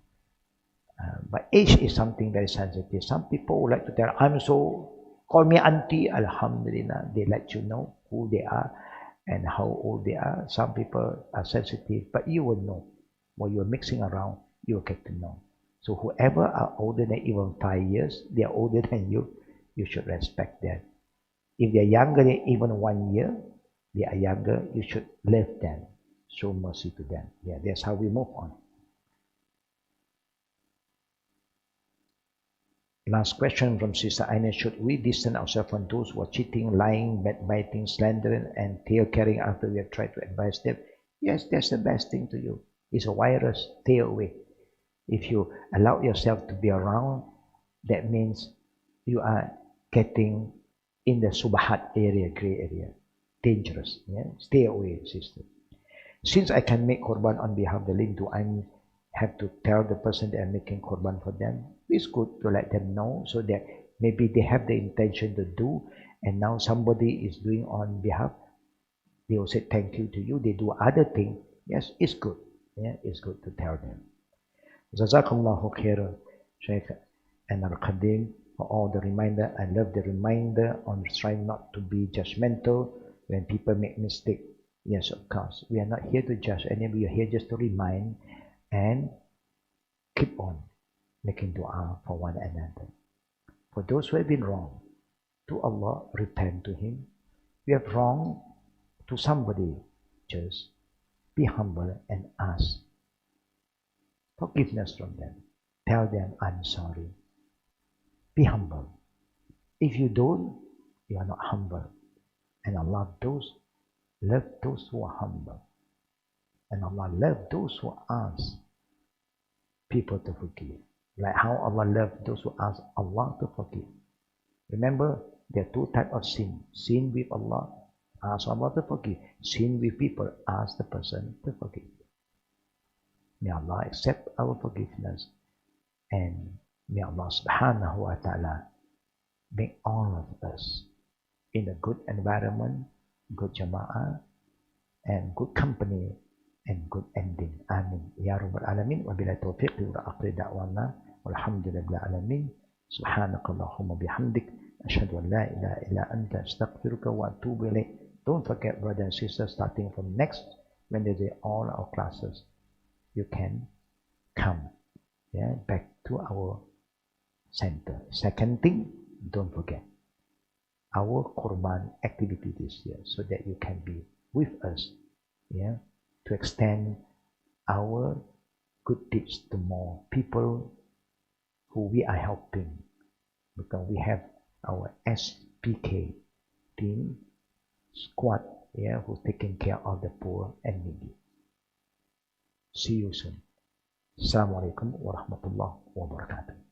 But age is something very sensitive. Some people would like to tell, I'm so, call me auntie, alhamdulillah. They let you know who they are and how old they are. Some people are sensitive, but you will know. While you're mixing around, you'll get to know. So whoever are older than even 5 years, they are older than you, you should respect them. If they are younger than even 1 year, they are younger, you should love them. Show mercy to them. Yeah, that's how we move on. Last question from Sister Aina. Should we distance ourselves from those who are cheating, lying, backbiting, slandering, and tail-carrying after we have tried to advise them? Yes, that's the best thing to do. It's a virus. Stay away. If you allow yourself to be around, that means you are getting in the subahat area, gray area. Dangerous. Yeah? Stay away, sister. Since I can make korban on behalf of the living, do I have to tell the person that I'm making korban for them? It's good to let them know so that maybe they have the intention to do, and now somebody is doing on behalf. They will say thank you to you. They do other things. Yes, it's good. Yeah, it's good to tell them. Jazakumullahu khairan, Sheikh and Al-Qadim, for all the reminder. I love the reminder on trying not to be judgmental when people make mistake. Yes, of course. We are not here to judge anybody. We are here just to remind and keep on making dua for one another. For those who have been wrong, to Allah, repent to Him. We have wrong to somebody, just be humble and ask forgiveness from them. Tell them, I'm sorry. Be humble. If you don't, you are not humble. And Allah love those who are humble. And Allah loves those who ask people to forgive. Like how Allah loves those who ask Allah to forgive. Remember There are two types of sin. Sin with Allah, ask Allah to forgive. Sin with people, ask the person to forgive. May Allah accept our forgiveness, and may Allah subhanahu wa ta'ala make all of us in a good environment, good jama'ah, and good company, and good ending. Amin. Ya Rabbal Alamin. Wa bila tawfiqi wa aqri da'wana. Walhamdulillah alamin. Subhanakallahumma bihamdik. Ashhadu an la ilaha illa anta astaghfiruka wa atubu ilayk. Don't forget, brothers and sisters, starting from next Wednesday, all our classes, you can come back to our center. Second thing, don't forget our Qurban activity this year, so that you can be with us, to extend our good deeds to more people who we are helping, because we have our SPK team squad who's taking care of the poor and needy. See you soon. Assalamu'alaikum warahmatullahi wabarakatuh.